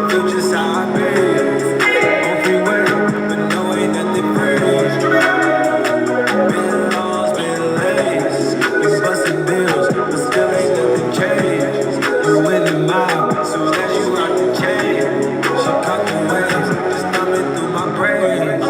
feel just how I be. On freeway, but no ain't nothing free. Been lost, been late. You busting bills, but still ain't nothing changed. You in the mob, soon as you rock the chain. She cut the waves, just thumbing through my brains.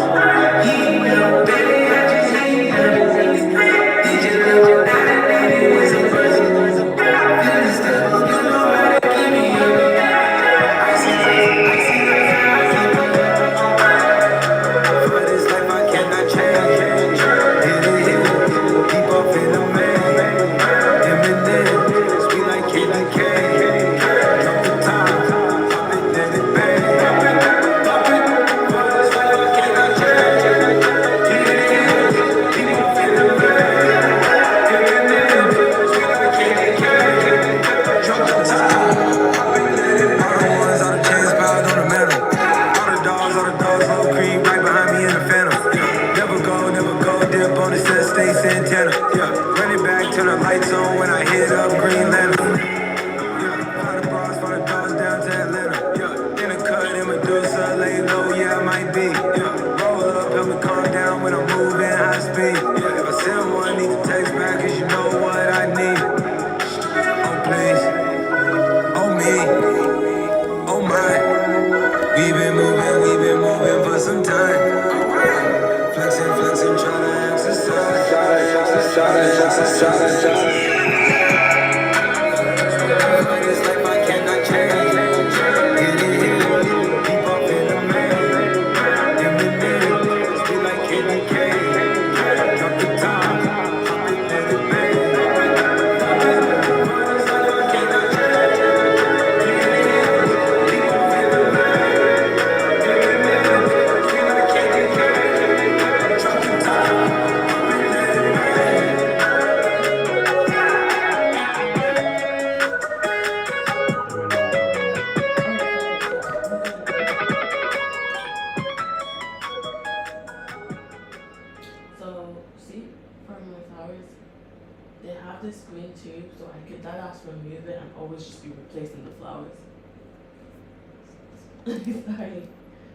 Sorry,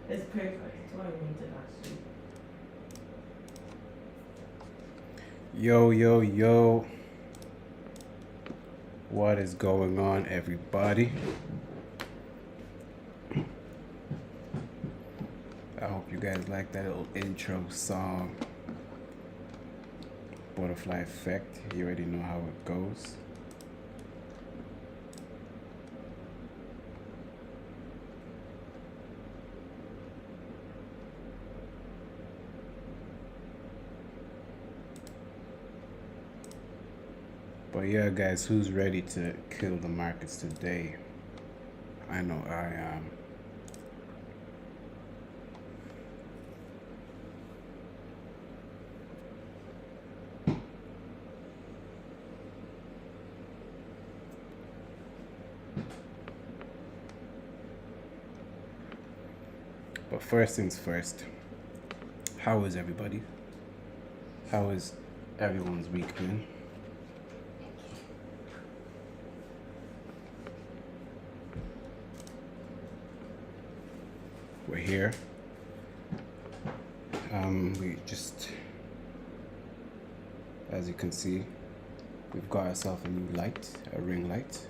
it's perfect. It's what I wanted actually. Yo, yo, yo. What is going on, everybody? I hope you guys like that little intro song. Butterfly effect. You already know how it goes. But yeah, guys, who's ready to kill the markets today? I know I am. But first things first, how is everybody? How is everyone's week been? We're here. We just, as you can see, we've got ourselves a new light, a ring light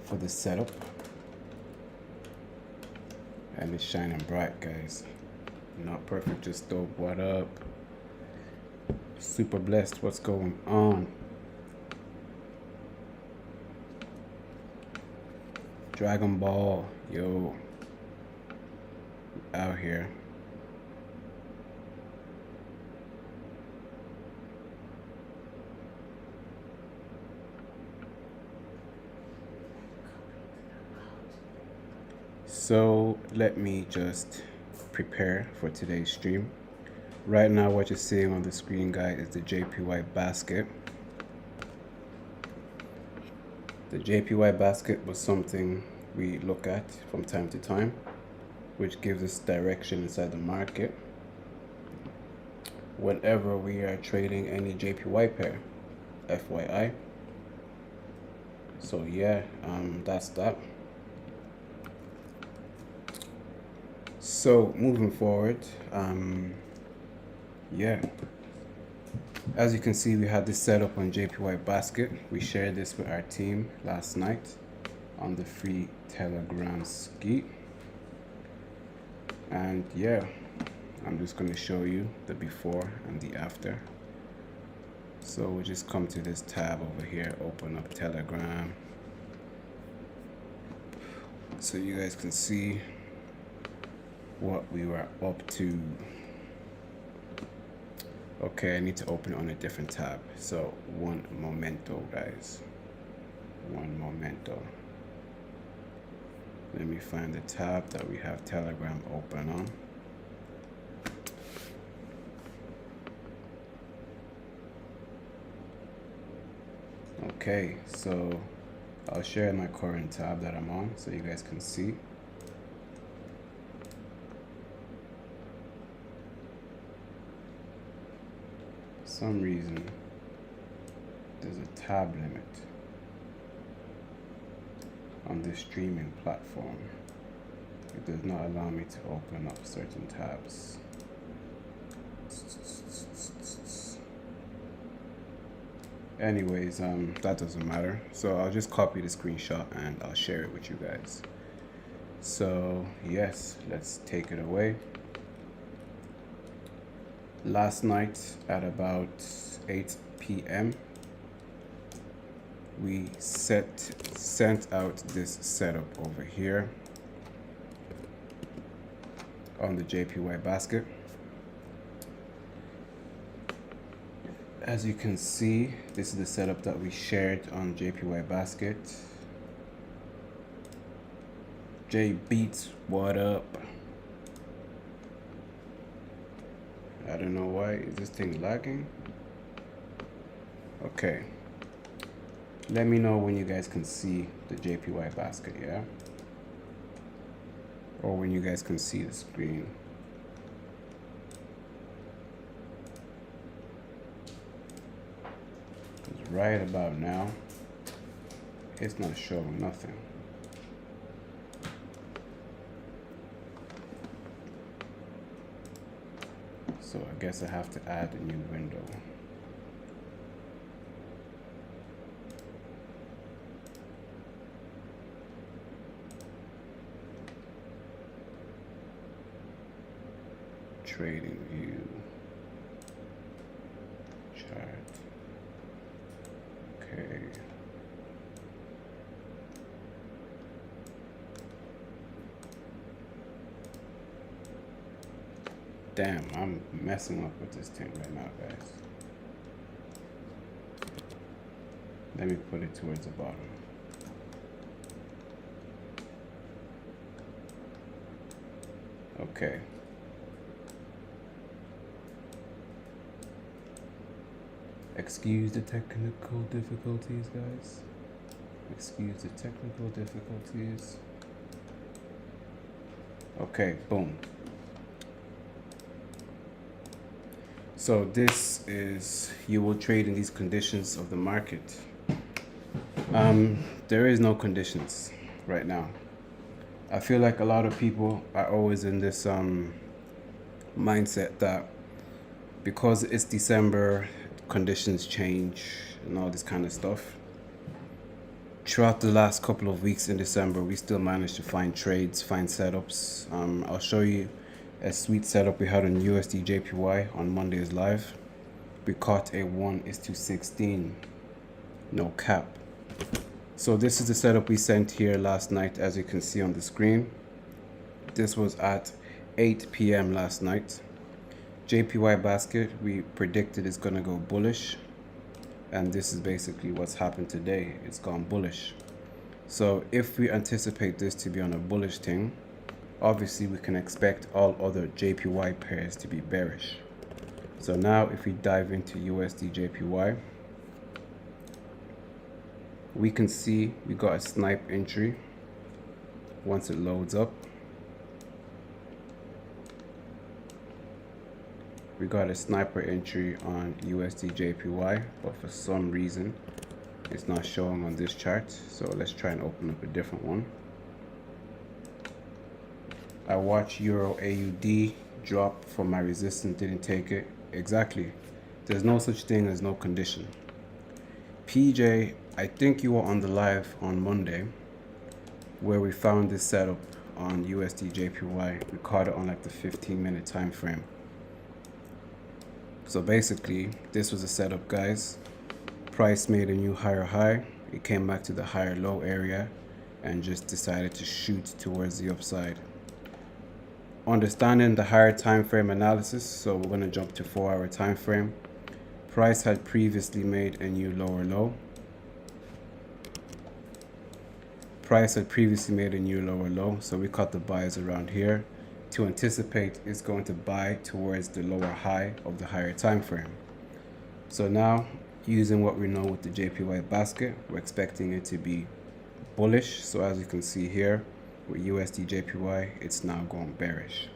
for the setup. And it's shining bright, guys. Not perfect, just dope. What up? Super blessed. What's going on? Dragon Ball, yo. Out here. So let me just prepare for today's stream. Right now what you're seeing on the screen, guys, is the JPY basket. The JPY basket was something we look at from time to time, which gives us direction inside the market whenever we are trading any JPY pair, FYI. So yeah, that's that. So moving forward, yeah, as you can see, we had this set up on JPY Basket. We shared this with our team last night on the free Telegram ski. And yeah, I'm just going to show you the before and the after. So we'll just come to this tab over here, open up Telegram, so you guys can see what we were up to. Okay, I need to open it on a different tab. So one momento, guys. One momento. Let me find the tab that we have Telegram open on. Okay, so I'll share my current tab that I'm on so you guys can see. For some reason, there's a tab limit on this streaming platform. It does not allow me to open up certain tabs. Anyways, that doesn't matter. So I'll just copy the screenshot and I'll share it with you guys. So yes, let's take it away. Last night at about 8 p.m. we sent out this setup over here on the JPY Basket. As you can see, this is the setup that we shared on JPY Basket. J Beats, what up? I don't know why, is this thing lagging? Okay. Let me know when you guys can see the JPY Basket, yeah? Or when you guys can see the screen. Because right about now, it's not showing nothing. So I guess I have to add a new window. Trading view, chart, okay. Damn, I'm messing up with this thing right now, guys. Let me put it towards the bottom. Okay. Excuse the technical difficulties, guys. Excuse the technical difficulties. Okay, boom. So this is, you will trade in these conditions of the market. There is no conditions right now. I feel like a lot of people are always in this mindset that because it's December, conditions change and all this kind of stuff. Throughout the last couple of weeks in December, we still managed to find trades, find setups. I'll show you a sweet setup we had on USD JPY on Monday's live. We caught a 1:16, no cap. So this is the setup we sent here last night, as you can see on the screen. This was at 8 p.m. last night. JPY Basket, we predicted it's gonna go bullish, and this is basically what's happened today. It's gone bullish. So if we anticipate this to be on a bullish thing, obviously we can expect all other JPY pairs to be bearish. So now if we dive into USD JPY, we can see we got a snipe entry once it loads up. We got a sniper entry on USD JPY, but for some reason it's not showing on this chart. So let's try and open up a different one. I watched Euro AUD drop from my resistance, didn't take it. Exactly. There's no such thing as no condition. PJ, I think you were on the live on Monday where we found this setup on USD JPY. We caught it on like the 15-minute time frame. So basically, this was a setup, guys. Price made a new higher high. It came back to the higher low area and just decided to shoot towards the upside. Understanding the higher time frame analysis, so we're going to jump to 4-hour time frame. Price had previously made a new lower low. Price had previously made a new lower low, so we caught the buys around here to anticipate it's going to buy towards the lower high of the higher time frame. So now, using what we know with the JPY basket, we're expecting it to be bullish. So as you can see here with USD JPY, it's now going bearish.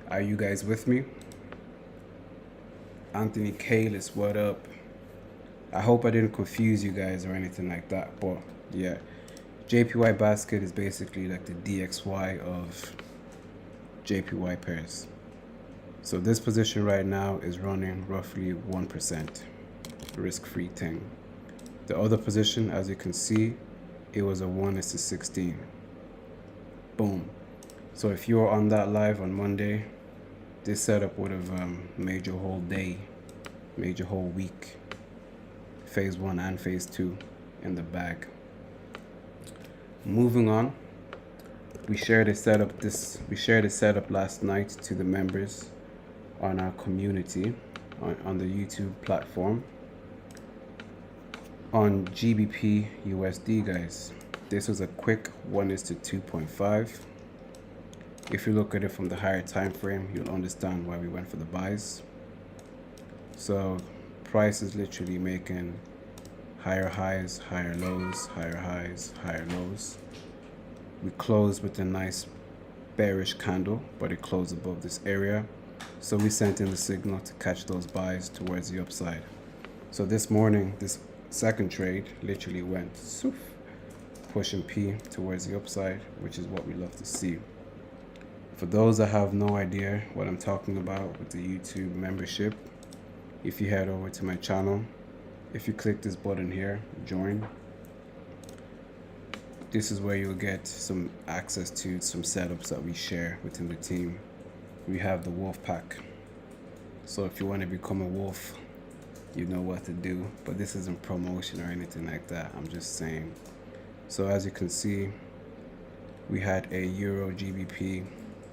Are you guys with me? Anthony Kalis, what up? I hope I didn't confuse you guys or anything like that, but yeah, JPY basket is basically like the DXY of JPY pairs. So this position right now is running roughly 1% risk-free thing. The other position, as you can see, it was a 1:16. Boom. So if you were on that live on Monday, this setup would have made your whole day, made your whole week, phase 1 and phase 2 in the bag. Moving on, we shared a setup last night to the members on our community on the YouTube platform on GBP USD, guys. This was a quick 1:2.5. If you look at it from the higher time frame, you'll understand why we went for the buys. So price is literally making higher highs, higher lows, higher highs, higher lows. We closed with a nice bearish candle, but it closed above this area. So we sent in the signal to catch those buys towards the upside. So this morning, this second trade literally went pushing P towards the upside, which is what we love to see. For those that have no idea what I'm talking about with the YouTube membership, if you head over to my channel, if you click this button here, join, this is where you'll get some access to some setups that we share within the team. We have the wolf pack. So if you want to become a wolf, you know what to do. But this isn't promotion or anything like that. I'm just saying. So as you can see, we had a Euro GBP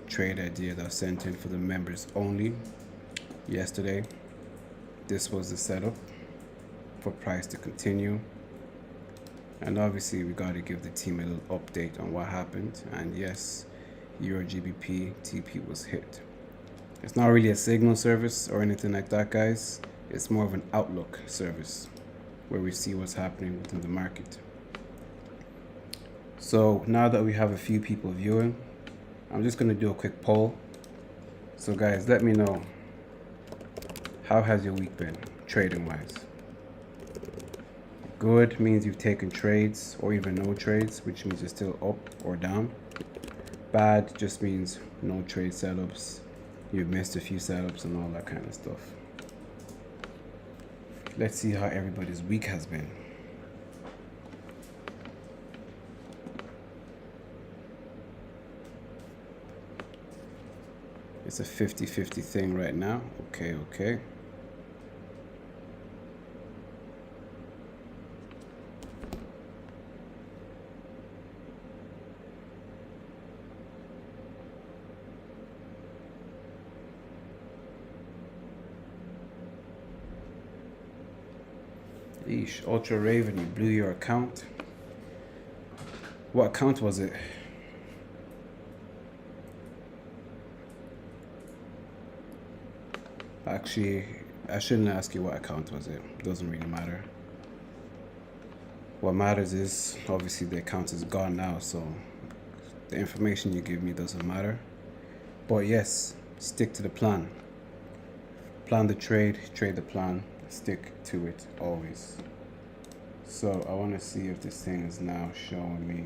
trade idea that was sent in for the members only yesterday. This was the setup for price to continue. And obviously we got to give the team a little update on what happened. And yes, Euro GBP TP was hit. It's not really a signal service or anything like that, guys. It's more of an outlook service where we see what's happening within the market. So now that we have a few people viewing, I'm just going to do a quick poll. So guys, let me know, how has your week been trading wise? Good means you've taken trades or even no trades, which means you're still up or down. Bad just means no trade setups, you've missed a few setups and all that kind of stuff. Let's see how everybody's week has been. It's a 50-50 thing right now. Okay. Eesh, Ultra Raven, you blew your account. What account was it? Actually, I shouldn't ask you what account was it. It doesn't really matter. What matters is, obviously the account is gone now, so the information you give me doesn't matter. But yes, stick to the plan. Plan the trade the plan, stick to it always. So I want to see if this thing is now showing me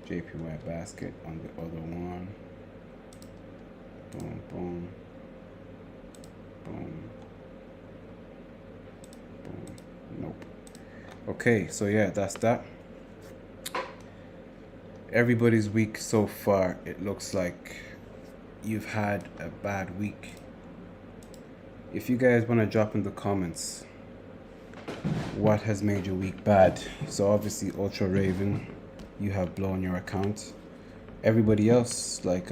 JPY basket on the other one. boom, boom, boom, boom. Nope. Okay, so yeah, that's that. Everybody's week so far, it looks like you've had a bad week. If you guys want to drop in the comments what has made your week bad. So obviously Ultra Raven, you have blown your account. Everybody else, like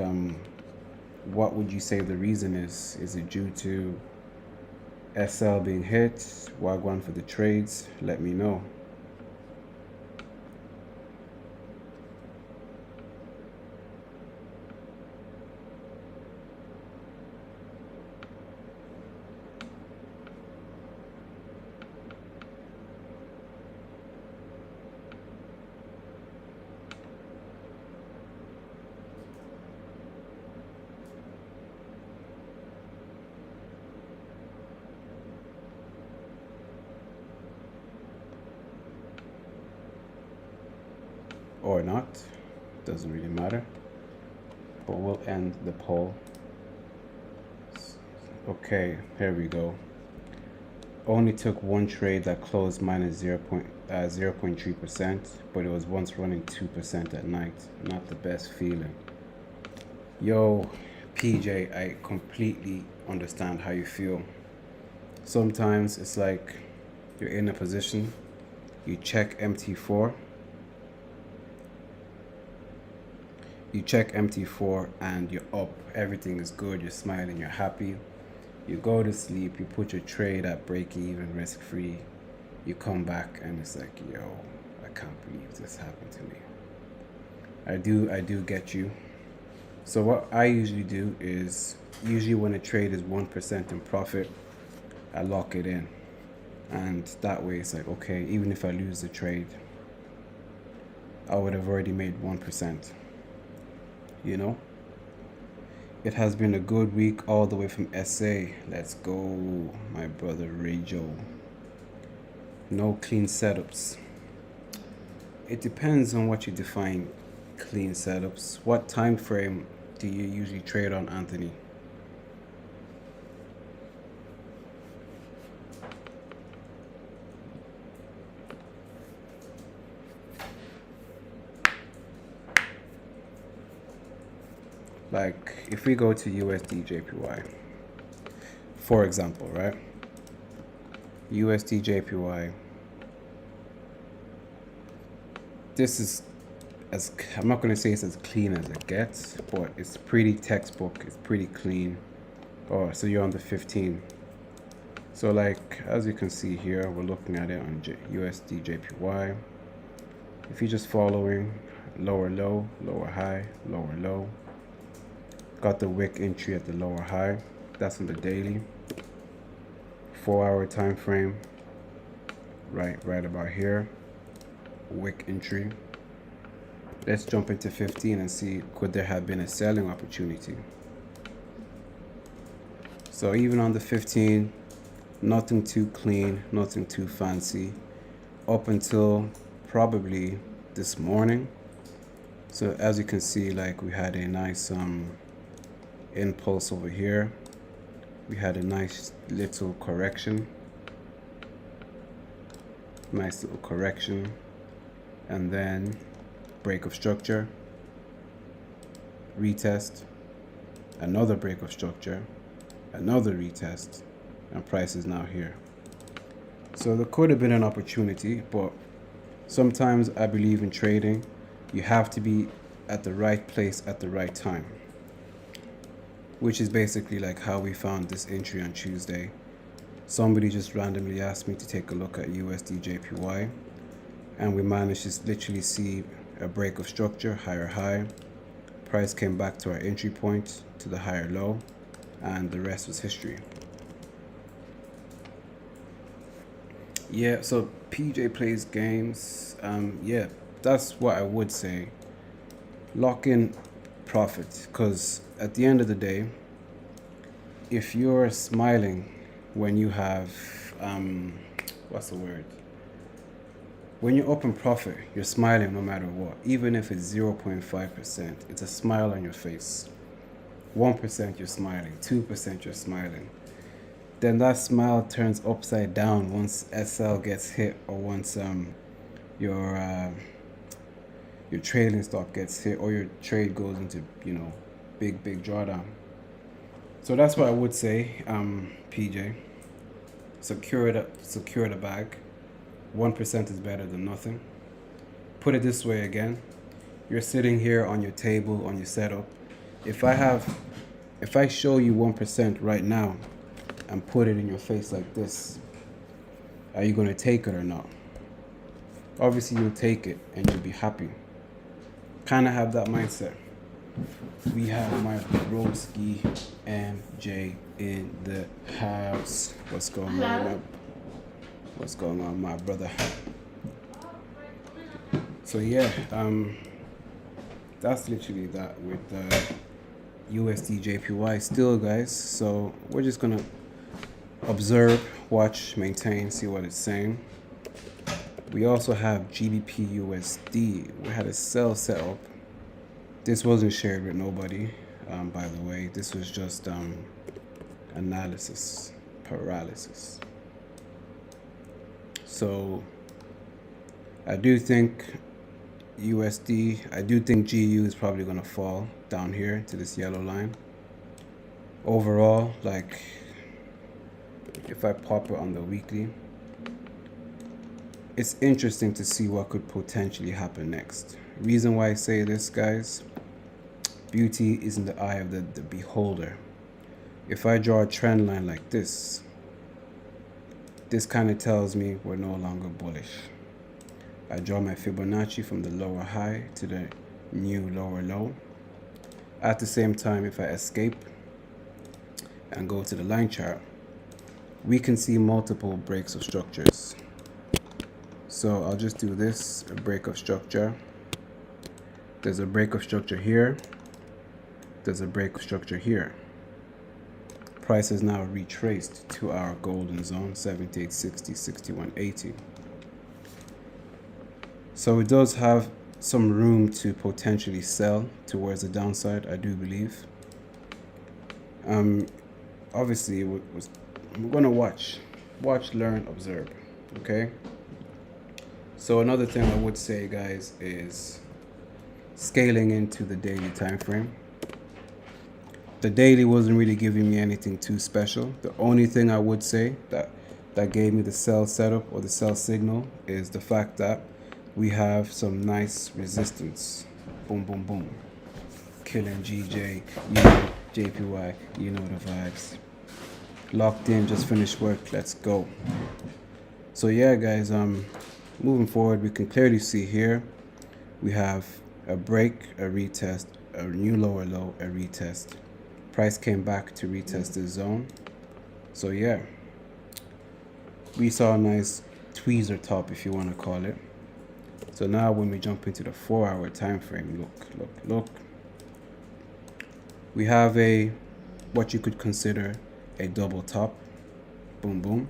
what would you say the reason is? Is it due to SL being hit? Wagwan for the trades? Let me know. Or not, doesn't really matter, but we'll end the poll. Okay, here we go. Only took one trade that closed minus 0.3%, but it was once running 2% at night. Not the best feeling. Yo, PJ, I completely understand how you feel. Sometimes it's like you're in a position, you check MT4, and you're up, everything is good, you're smiling, you're happy. You go to sleep, you put your trade at break even, risk free, you come back and it's like, yo, I can't believe this happened to me. I do get you. So what I usually do is, usually when a trade is 1% in profit, I lock it in. And that way it's like, okay, even if I lose the trade, I would have already made 1%. You know? It has been a good week all the way from SA. Let's go, my brother Ray Joe. No clean setups. It depends on what you define clean setups. What time frame do you usually trade on, Anthony? Like, if we go to USD JPY, for example, right? USD JPY. This is I'm not going to say it's as clean as it gets, but it's pretty textbook. It's pretty clean. Oh, so you're on the 15. So like, as you can see here, we're looking at it on USD JPY. If you're just following lower low, lower high, lower low, got the wick entry at the lower high. That's on the daily. 4-hour time frame. Right about here. Wick entry. Let's jump into 15 and see, could there have been a selling opportunity? So even on the 15, nothing too clean, nothing too fancy, up until probably this morning. So as you can see, like, we had a nice impulse over here. We had a nice little correction. Nice little correction. And then break of structure, retest, another break of structure, another retest, and price is now here. So there could have been an opportunity, but sometimes I believe in trading, you have to be at the right place at the right time, which is basically like how we found this entry on Tuesday. Somebody just randomly asked me to take a look at USD JPY, and we managed to literally see a break of structure, higher high. Price came back to our entry point, to the higher low, and the rest was history. Yeah, so PJ plays games. Yeah, that's what I would say. Lock in profit, because at the end of the day, if you're smiling when you have what's the word, when you're up in profit, you're smiling no matter what. Even if it's 0.5%, it's a smile on your face. 1% you're smiling, 2% you're smiling. Then that smile turns upside down once SL gets hit, or once your uh, your trailing stop gets hit, or your trade goes into, big drawdown. So that's what I would say, PJ. Secure the bag. 1% is better than nothing. Put it this way again. You're sitting here on your table, on your setup. If I show you 1% right now and put it in your face like this, are you gonna take it or not? Obviously you'll take it and you'll be happy. Kinda have that mindset. We have my broski MJ in the house. What's going on? What's going on, my brother? So yeah, that's literally that with USD JPY still, guys. So we're just gonna observe, watch, maintain, see what it's saying. We also have GBP USD. We had a sell set up. This wasn't shared with nobody, by the way. This was just analysis paralysis. So I do think GU is probably going to fall down here to this yellow line. Overall, like, if I pop it on the weekly, it's interesting to see what could potentially happen next. Reason why I say this, guys, beauty is in the eye of the beholder. If I draw a trend line like this kind of tells me we're no longer bullish. I draw my Fibonacci from the lower high to the new lower low. At the same time, if I escape and go to the line chart, we can see multiple breaks of structures. So I'll just do this, a break of structure. There's a break of structure here. There's a break of structure here. Price is now retraced to our golden zone, 78.60, 61.80. So it does have some room to potentially sell towards the downside, I do believe. Obviously, we're gonna watch, learn, observe. Okay. So another thing I would say, guys, is scaling into the daily time frame. The daily wasn't really giving me anything too special. The only thing I would say that gave me the sell setup or the sell signal is the fact that we have some nice resistance. Boom, boom, boom. Killing GJ, JPY, you know the vibes. Locked in, just finished work, let's go. So yeah, guys, moving forward, we can clearly see here we have a break, a retest, a new lower low, a retest. Price came back to retest the zone. So yeah, we saw a nice tweezer top, if you want to call it. So now when we jump into the 4-hour time frame, look, we have what you could consider a double top. Boom, boom.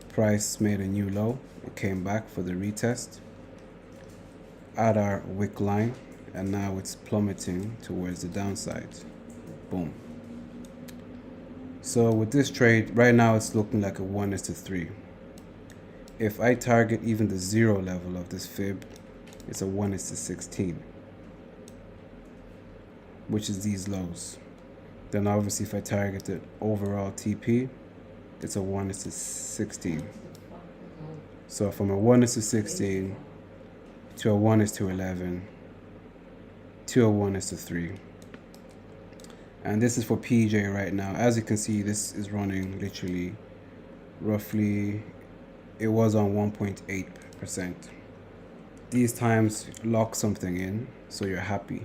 Price made a new low. It came back for the retest at our wick line, and now it's plummeting towards the downside. Boom. So with this trade right now, it's looking like a 1:3. If I target even the 0 level of this fib, it's a 1:16, which is these lows. Then obviously if I target the overall TP, it's a 1:16. So from a 1:16 to a 1:11 to a 1:3. And this is for PJ right now. As you can see, this is running literally roughly, it was on 1.8%. These times lock something in, so you're happy,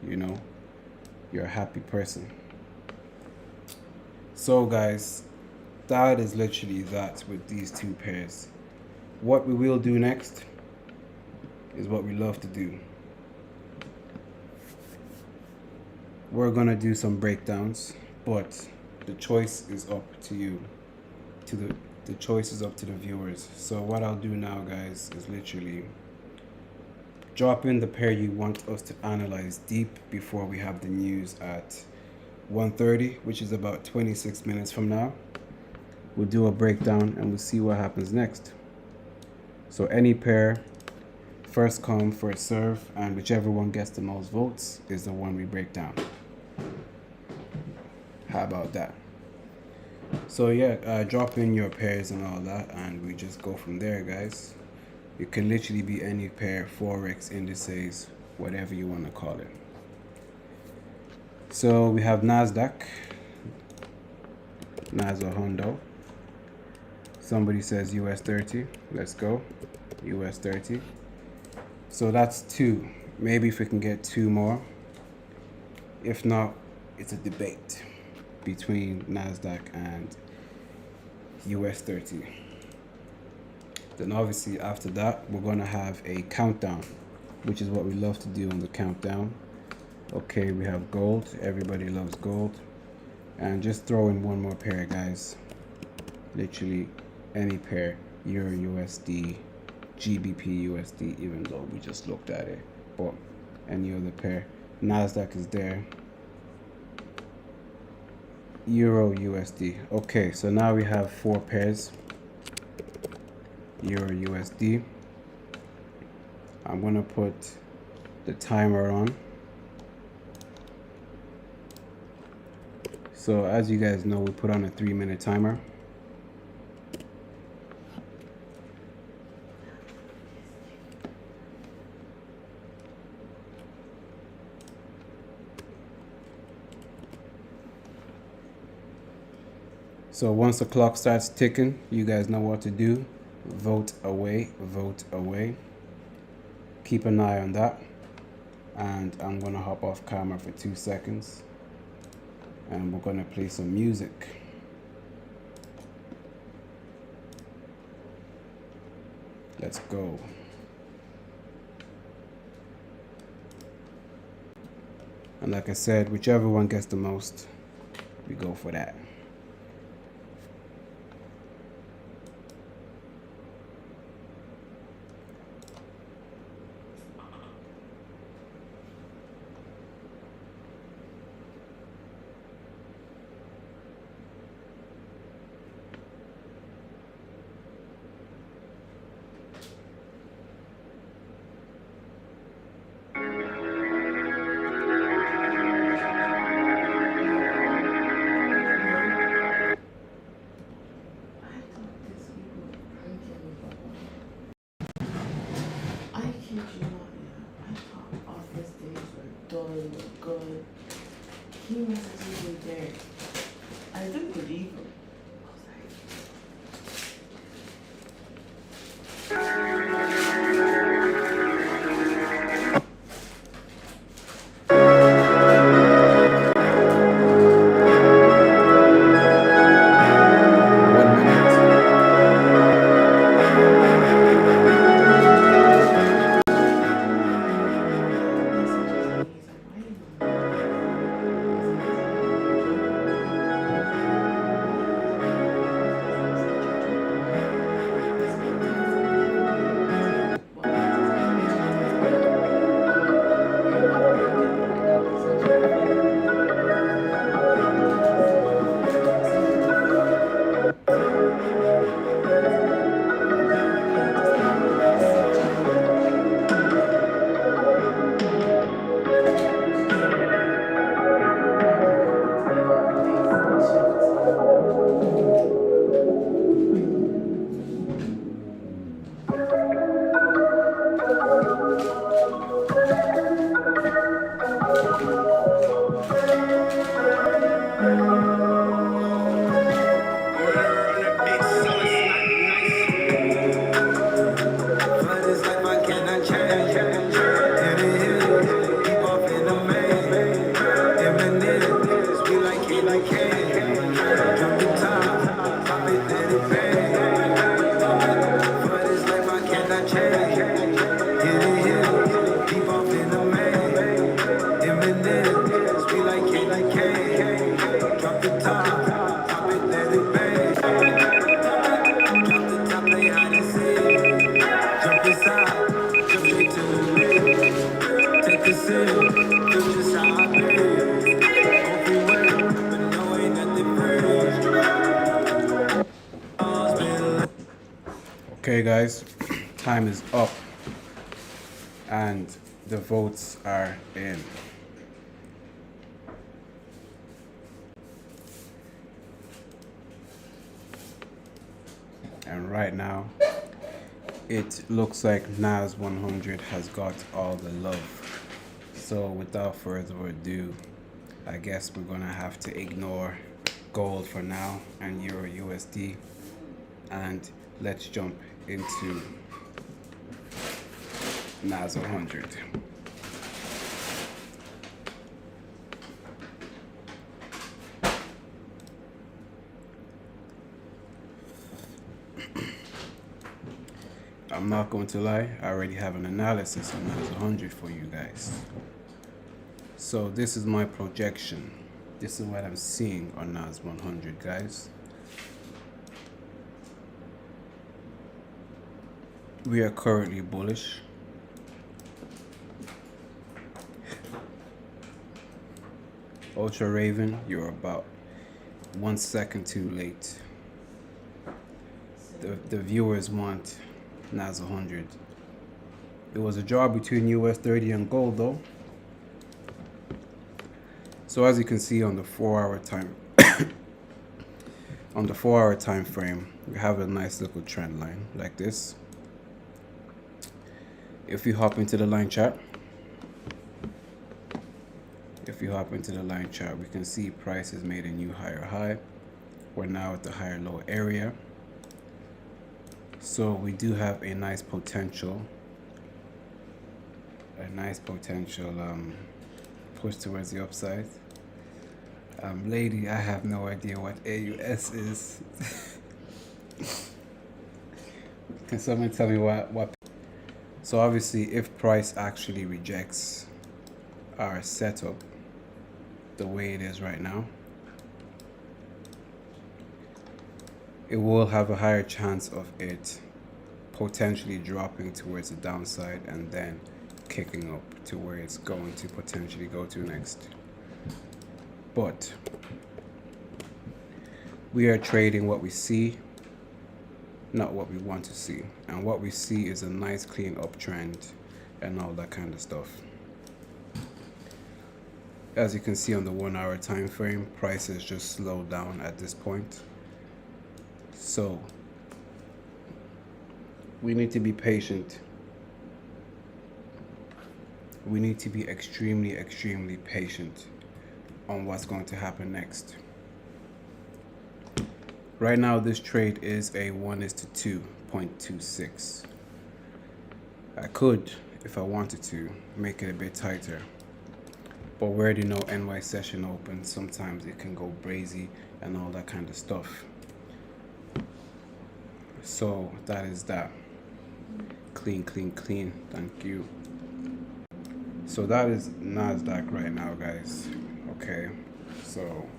you're a happy person. So guys, that is literally that with these two pairs. What we will do next is what we love to do. We're gonna do some breakdowns, but the choice is up to you, the choice is up to the viewers. So what I'll do now, guys, is literally drop in the pair you want us to analyze deep before we have the news at 1:30, which is about 26 minutes from now. We'll do a breakdown and we'll see what happens next. So any pair, first come, first serve, and whichever one gets the most votes is the one we break down. How about that? So yeah, drop in your pairs and all that, and we just go from there, guys. It can literally be any pair, forex, indices, whatever you want to call it. So we have NASDAQ, NASDAQ Hondo. Somebody says US 30. Let's go. US 30. So that's 2. Maybe if we can get 2 more. If not, it's a debate between NASDAQ and US 30. Then obviously after that, we're going to have a countdown, which is what we love to do on the countdown. Okay, we have gold. Everybody loves gold. And just throw in one more pair, guys. Literally any pair. Euro USD, GBP USD, even though we just looked at it. But any other pair. NASDAQ is there. Euro USD. Okay, so now we have 4 pairs. Euro USD. I'm gonna put the timer on. So as you guys know, we put on a 3-minute timer. So once the clock starts ticking, you guys know what to do. Vote away, vote away. Keep an eye on that. And I'm gonna hop off camera for 2 seconds. And we're gonna play some music. Let's go. And like I said, whichever one gets the most, we go for that. Good. He messages me there. I didn't believe him. I was like, Take a sip, feel just how I feel. Open way, Okay, guys, time is up and the votes are in. And right now, it looks like Nas 100 has got all the love. So without further ado, I guess we're gonna have to ignore gold for now and Euro USD, and let's jump into Nas 100. I'm not going to lie, I already have an analysis on Nas 100 for you guys. So this is my projection. This is what I'm seeing on Nas 100, guys. We are currently bullish. Ultra Raven, you're about 1 second too late. The viewers want Nas 100. It was a draw between US 30 and gold though. So as you can see on the 4-hour time on the 4-hour time frame, we have a nice little trend line like this. If you hop into the line chart, we can see price has made a new higher high. We're now at the higher low area. So we do have a nice potential push towards the upside. Lady, I have no idea what AUS is. Can someone tell me what? So obviously, if price actually rejects our setup the way it is right now, it will have a higher chance of it potentially dropping towards the downside and then kicking up to where it's going to potentially go to next. But we are trading what we see, not what we want to see. And what we see is a nice clean uptrend and all that kind of stuff. As you can see on the 1-hour time frame, price has just slowed down at this point. So we need to be patient. We need to be extremely patient on what's going to happen next. Right now, this trade is a 1:2.26. I could, if I wanted to, make it a bit tighter. But we already know NY session open. Sometimes it can go brazy and all that kind of stuff. So that is that. Clean. Thank you. So that is NASDAQ right now, guys. Okay. So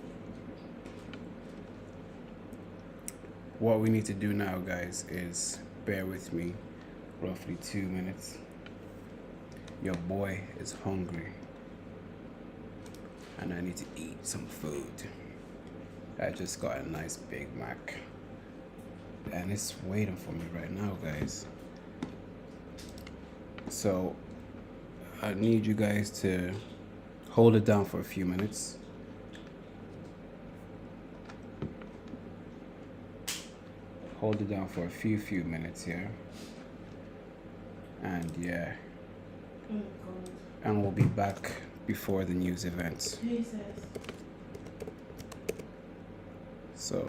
what we need to do now, guys, is bear with me roughly 2 minutes. Your boy is hungry and I need to eat some food. I just got a nice Big Mac and it's waiting for me right now, guys. So I need you guys to hold it down for a few minutes. Hold it down for a few minutes here. And yeah. And we'll be back before the news events. So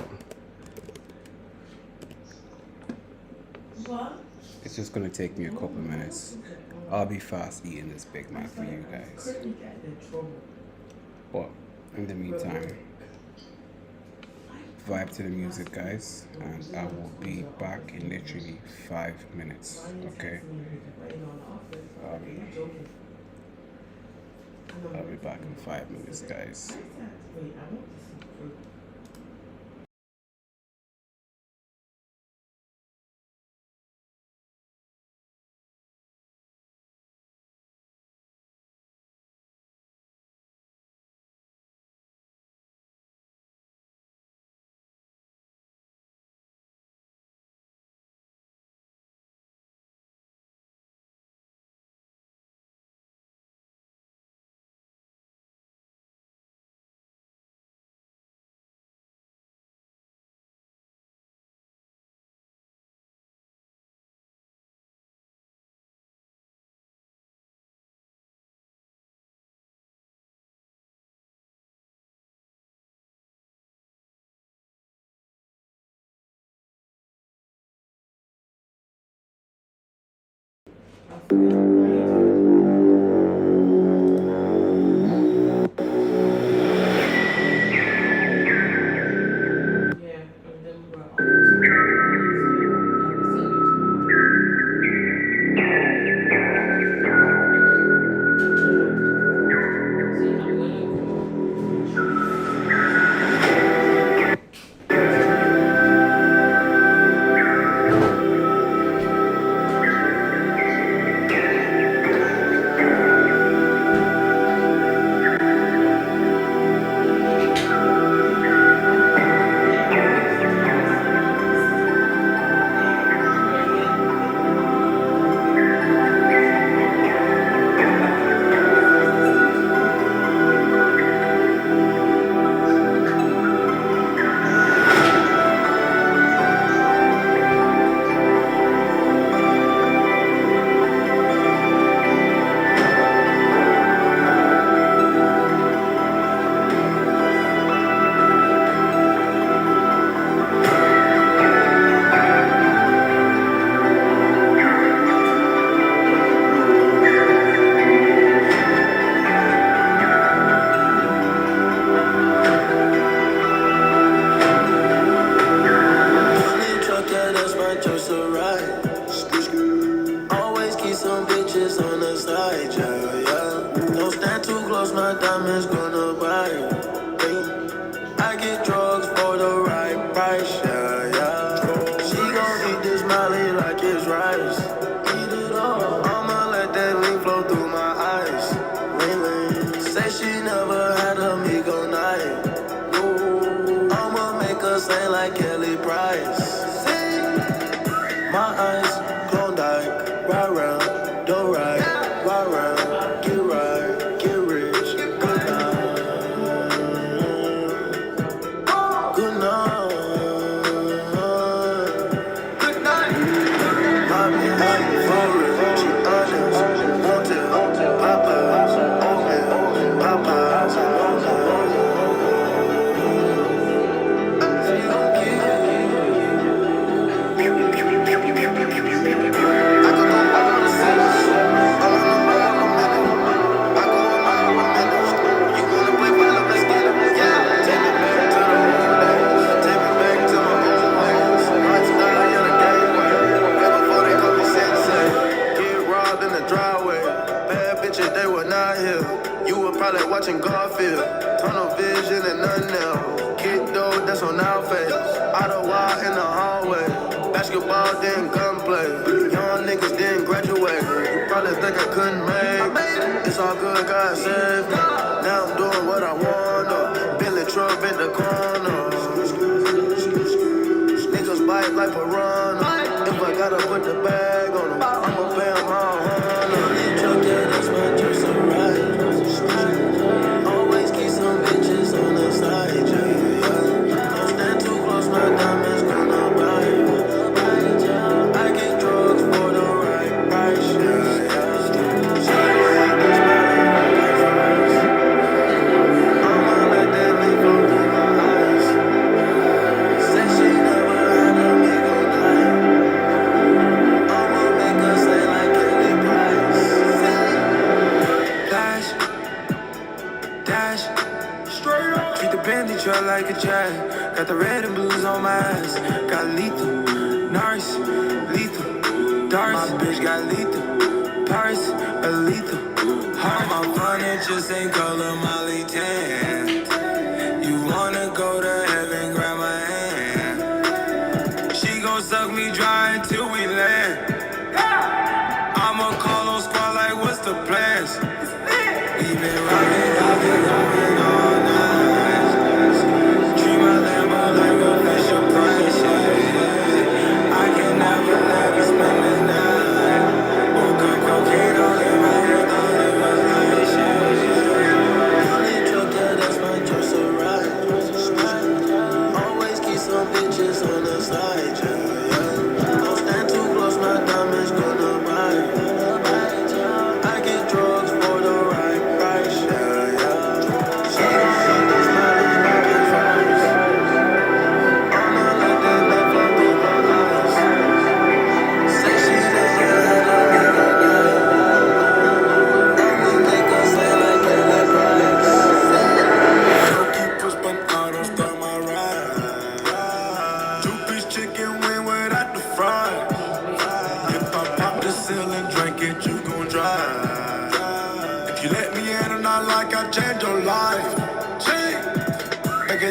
it's just gonna take me a couple minutes. I'll be fast eating this Big Mac for you guys. But in the meantime, vibe to the music, guys, and I will be back in literally 5 minutes. Okay. I'll be back in 5 minutes, guys. How you doing? Yeah, and then we're off tomorrow, Wednesday. I'll be seeing you tomorrow. Yeah. See, I'm gonna go retreat tomorrow. Money truck, yeah, that's my choice to ride. Always keep some bitches on the side, yeah, yeah. Don't stand too close, my diamonds gonna bite. I get drugs for the right price, yeah, yeah. She gon' eat this Molly like it's rice. Eat it all. I'ma let that lean flow through my eyes. Lean, lean. Say she never had a Migo night. Ooh. I'ma make her sing like Kelly Price. My eyes, Klondike, ride round, don't ride, ride round, get rich, good night, good night, good night. Mommy, for real, she honest, won't tell, Popeyes, oatmeal, Popeyes, she gon' they were not here. You were probably watching Garfield. Tunnel vision and nothing else. Kick though, that's on our face. Out of wild in the hallway. Basketball didn't gunplay. Young niggas didn't graduate. You probably think I couldn't make. It's all good, God saved me. Now I'm doing what I wanna. Billy Trump in the corner. Niggas bite like piranha. If I gotta put the bag on them, I'ma pay them all. Truck, yeah, that's my choice to ride. Always keep some bitches on the side, yeah, yeah. Don't stand too close, my diamonds gonna bite. I get drugs for the right price, yeah, yeah. She gon' eat this money like rice. I'ma let that lean flow through my eyes. Say she never had a Migo night. I'ma make her say like Kelly Price. Dash, dash, straight up. Treat the Bentley truck like a jag. Got the red and blues on my eyes. Got lethal, Norris, lethal, darts. My bitch got lethal, Paris, a lethal. All my furniture same color, Molly tan. You wanna go to heaven, grab my hand. She gon' suck me dry until we land. I'ma call on squad like what's the plans? We been rockin', I've been going all night. Treat my Lambo like a Fisher Price, yeah. I can never let her spend the night. Woke up cocaine all in my head, thought it was nice, yeah. Truck, yeah, that's my choice to ride.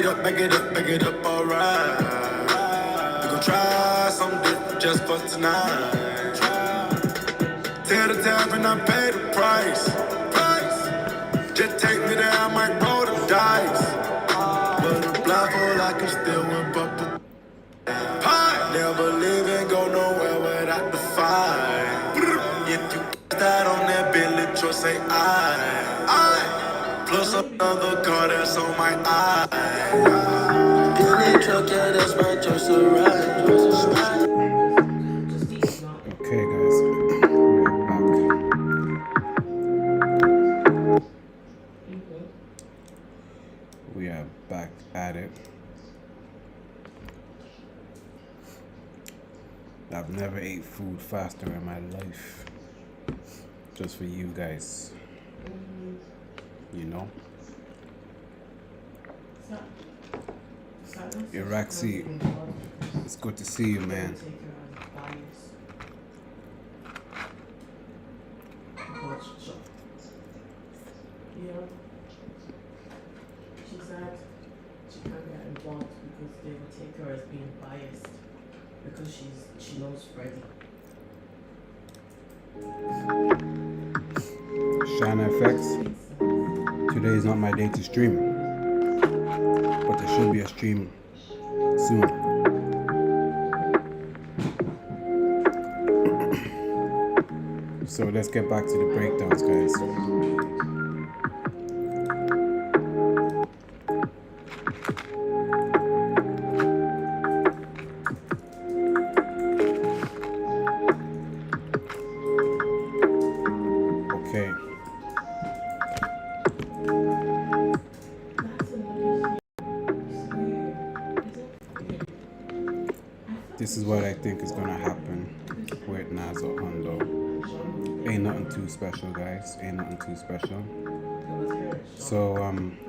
back it up, alright. We gon' try something different just for tonight. Tell the time and I pay the price. Just take me there, I might roll the dice. But a blindfold, I can still whip up the pie. Never leave and go nowhere without the fight. If you that on that Billy, just say I. Plus another car that's on my eye. Billy truck, yeah, that's my choice to ride. Just eat not. Okay, guys, we're back. We are back at it. I've never ate food faster in my life. Just for you guys. You know? Iraxi, it's good to see you, man. Yeah. She said she can't get involved because they will take her as being biased because she knows Freddie. DENZELFX, today is not my day to stream, but there should be a stream soon. So let's get back to the breakdowns, guys. Okay. This is what I think is gonna happen with Nazo Hondo. Ain't nothing too special, guys. Ain't nothing too special. So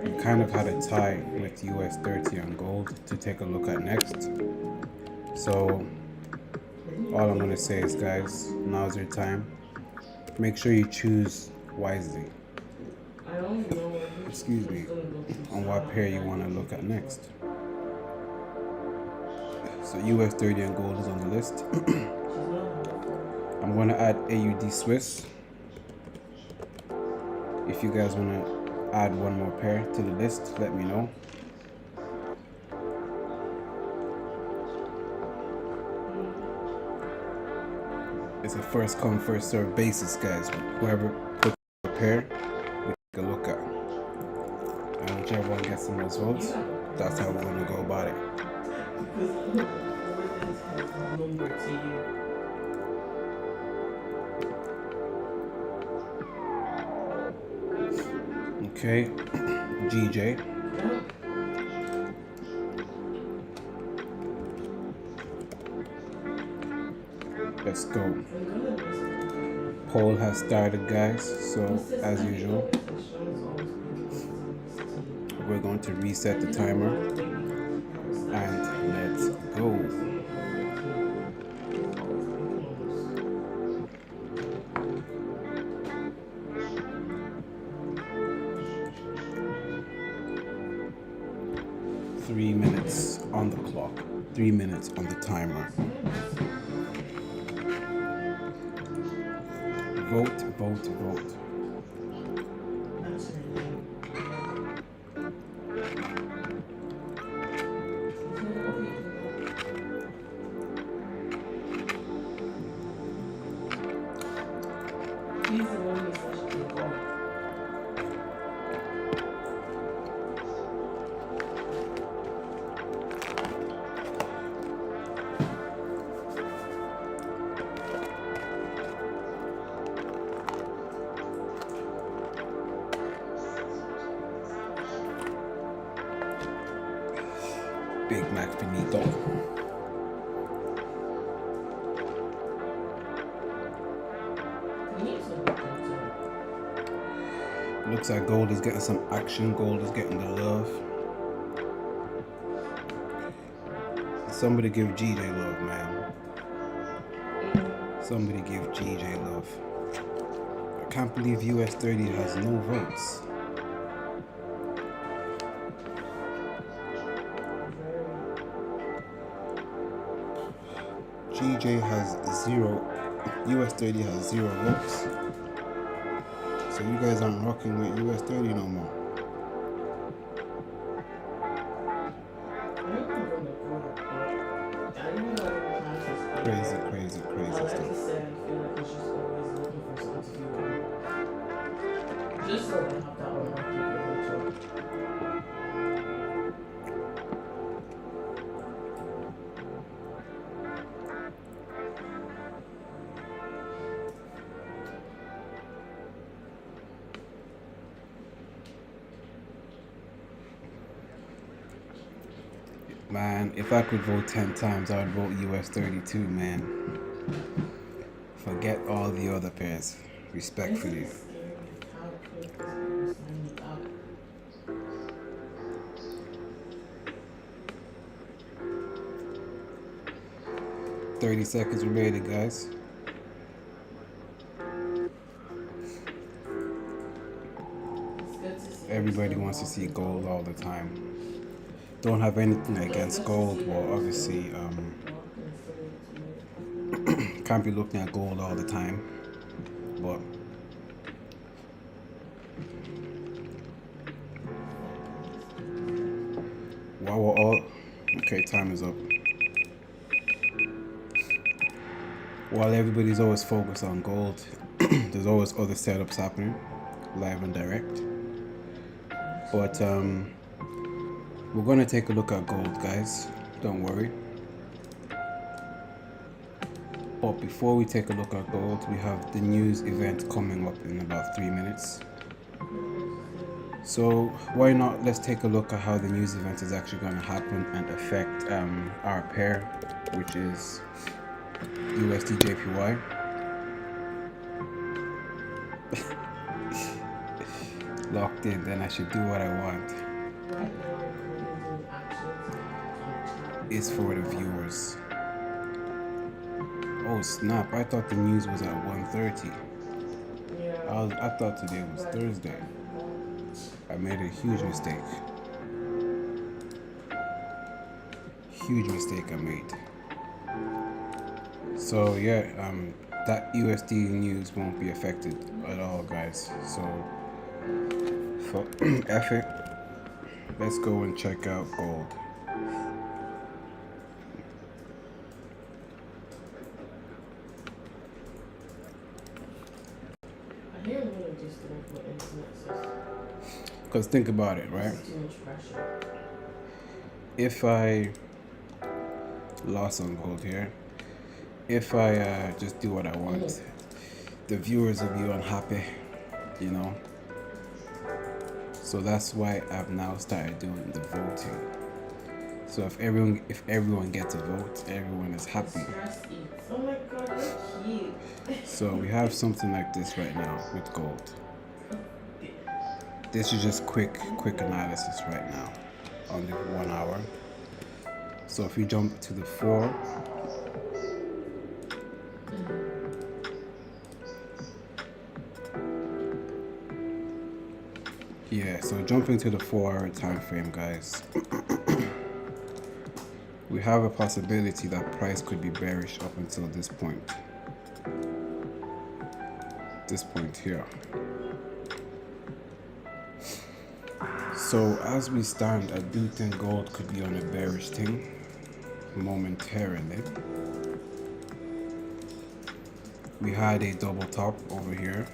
we kind of had a tie with US 30 on gold to take a look at next. So all I'm gonna say is, guys, now's your time. Make sure you choose wisely. Excuse me, on what pair you want to look at next. So US 30 and gold is on the list. I'm going to add AUD Swiss. If you guys want to add one more pair to the list, let me know. It's a first come first serve basis, guys. Whoever puts a pair, we take a look at. And whichever one gets the most votes, that's how we're going to go about it. Okay, GJ. Let's go. Poll has started, guys, so as usual, we're going to reset the timer and let's go. Three minutes on the clock, 3 minutes on the timer. Vote, vote, vote. Big Mac finito. Looks like gold is getting some action. Gold is getting the love. Somebody give GJ love, man. Somebody give GJ love. I can't believe US 30 has no votes. GJ has 0, US30 has 0 votes. So you guys aren't rocking with US30 no more. Crazy Like stuff. you said, I feel like it's just always looking for something to do with me. Just so I have that unlucky individual. Man, if I could vote 10 times, I would vote US32, man. Forget all the other pairs, respectfully. Isn't it scary how quick these people sign me up? 30 seconds remaining, guys. It's good to see. Everybody wants to see gold all the time. Don't have anything against gold, well, obviously, can't be looking at gold all the time, but while we're all, okay, time is up. While everybody's always focused on gold, there's always other setups happening, live and direct. But we're gonna take a look at gold, guys. Don't worry. But before we take a look at gold, we have the news event coming up in about 3 minutes. So why not, let's take a look at how the news event is actually going to happen and affect our pair, which is USD/JPY. Locked in, then I should do what I want. Right now, recording actions It's for the viewers. Oh snap, I thought the news was at 1:30. Yeah. I thought today was Thursday. I made a huge mistake. Huge mistake I made. So yeah, that USD news won't be affected at all, guys. So for F it, let's go and check out gold. I hear I'm gonna do something for internet, so Because think about it, right? it's too much pressure. If I lost on gold here, if I just do what I want, the viewers will be unhappy, you know. So that's why I've now started doing the voting. So if everyone gets a vote, everyone is happy. Stress eats. Oh my god, you're cute. So we have something like this right now with gold. This is just quick analysis right now on the 1 hour. So if we jump to the 4, yeah, so jumping to the 4-hour time frame, guys, we have a possibility that price could be bearish up until this point. This point here. So as we stand, I do think gold could be on a bearish thing momentarily. We had a double top over here.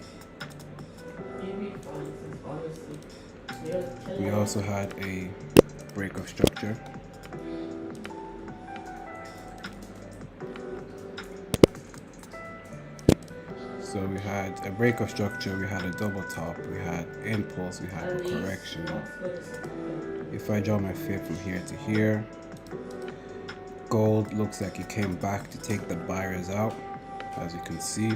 We also had a break of structure. So we had a break of structure, we had a double top, we had impulse, we had a correction. If I draw my fib from here to here, gold looks like it came back to take the buyers out, as you can see.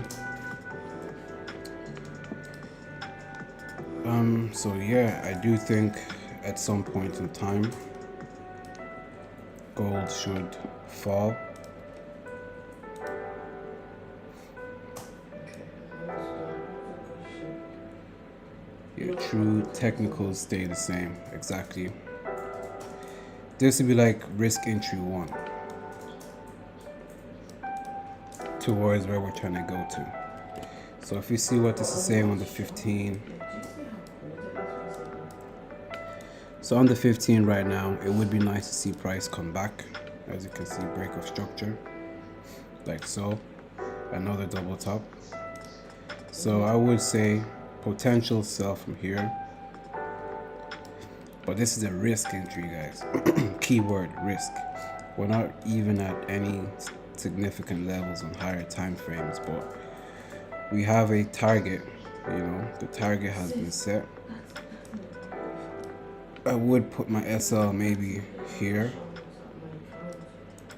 So yeah, I do think at some point in time, gold should fall. Yeah, true technicals stay the same, exactly. This would be like risk entry 1. towards where we're trying to go to. So if you see what this is saying on the 15, Do you see how cold it is recently? so on the 15 right now, it would be nice to see price come back. As you can see, break of structure, like so, another double top. So I would say potential sell from here, but this is a risk entry, guys. Keyword risk. We're not even at any significant levels on higher time frames, but we have a target. You know, the target has been set. I would put my SL maybe here,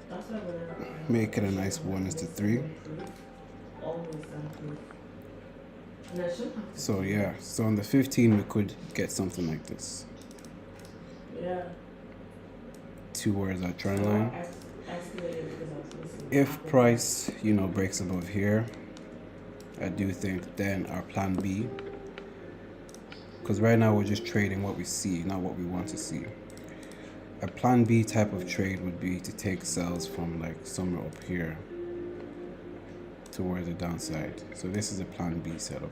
That's why whenever I make it a nice 1:3. always improve. And I shouldn't have to So yeah, so on the 15 we could get something like this yeah. towards our trend line. Escalated because I was listening. If price, you know, breaks above here, I do think then our plan B, because right now we're just trading what we see, not what we want to see. A plan B type of trade would be to take sells from like somewhere up here towards the downside. So this is a plan B setup.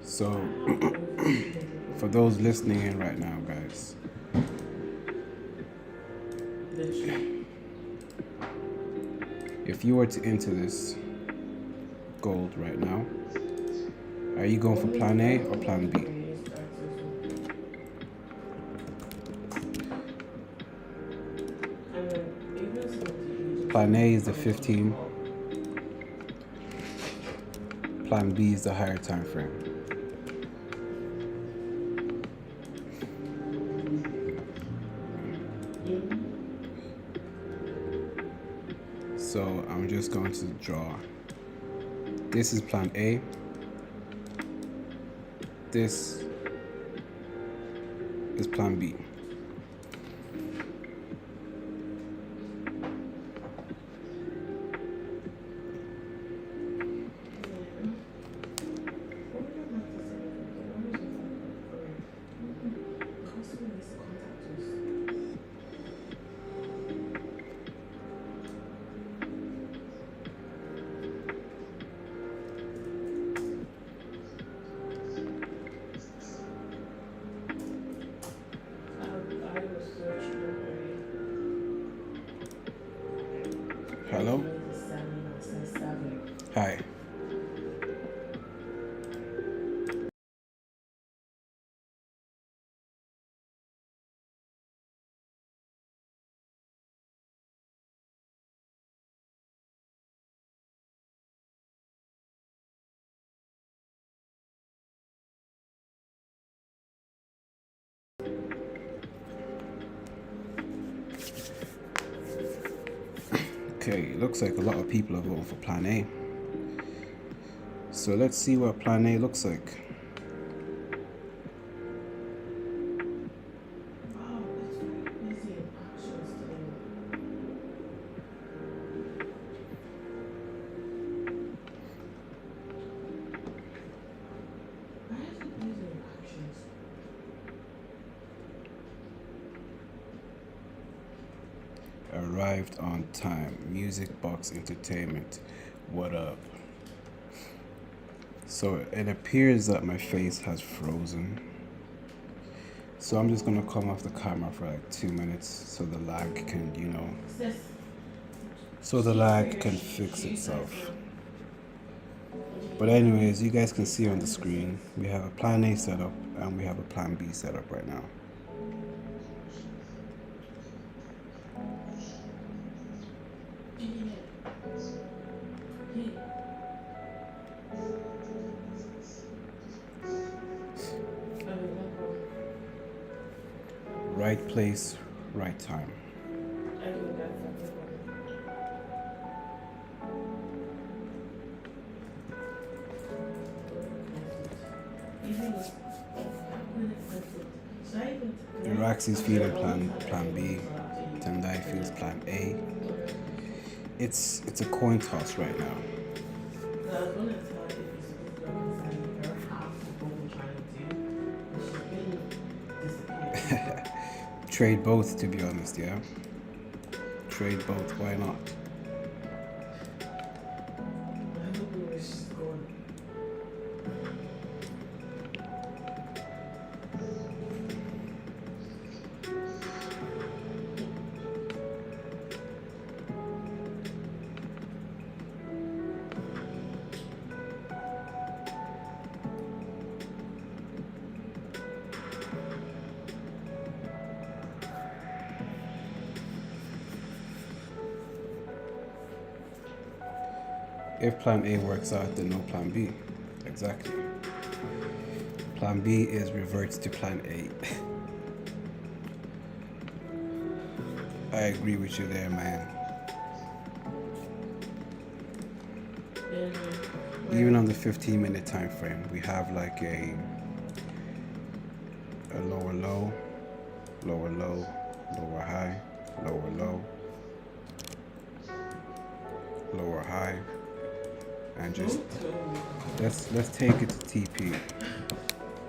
So for those listening in right now, guys, if you were to enter this gold right now, are you going for plan A or plan B? Plan A is the 15. Plan B is the higher time frame. So I'm just going to draw. This is plan A. This is plan B. Hello? Hi. Okay, it looks like a lot of people are voting for plan A. So let's see what plan A looks like. Wow, it's very busy in actions today. Why is it busy in actions? Arrived on time. Music Box Entertainment. What up? So it appears that my face has frozen. So I'm just gonna come off the camera for like 2 minutes so the lag can, you know, Sis, so the lag can fix itself. But anyways, you guys can see on the screen, we have a plan A setup and we have a plan B setup right now. Right place, right time. Raxi's feeling plan B. Tendai feels plan A. It's a coin toss right now. trade both, to be honest, yeah? Trade both, why not? I hope where she's going. If plan A works out, then no plan B. Exactly. Plan B is reverts to plan A. I agree with you there, man. And Even on the 15-minute time frame, we have like a lower low, lower low, lower high, lower low, lower high, and just let's take it to TP.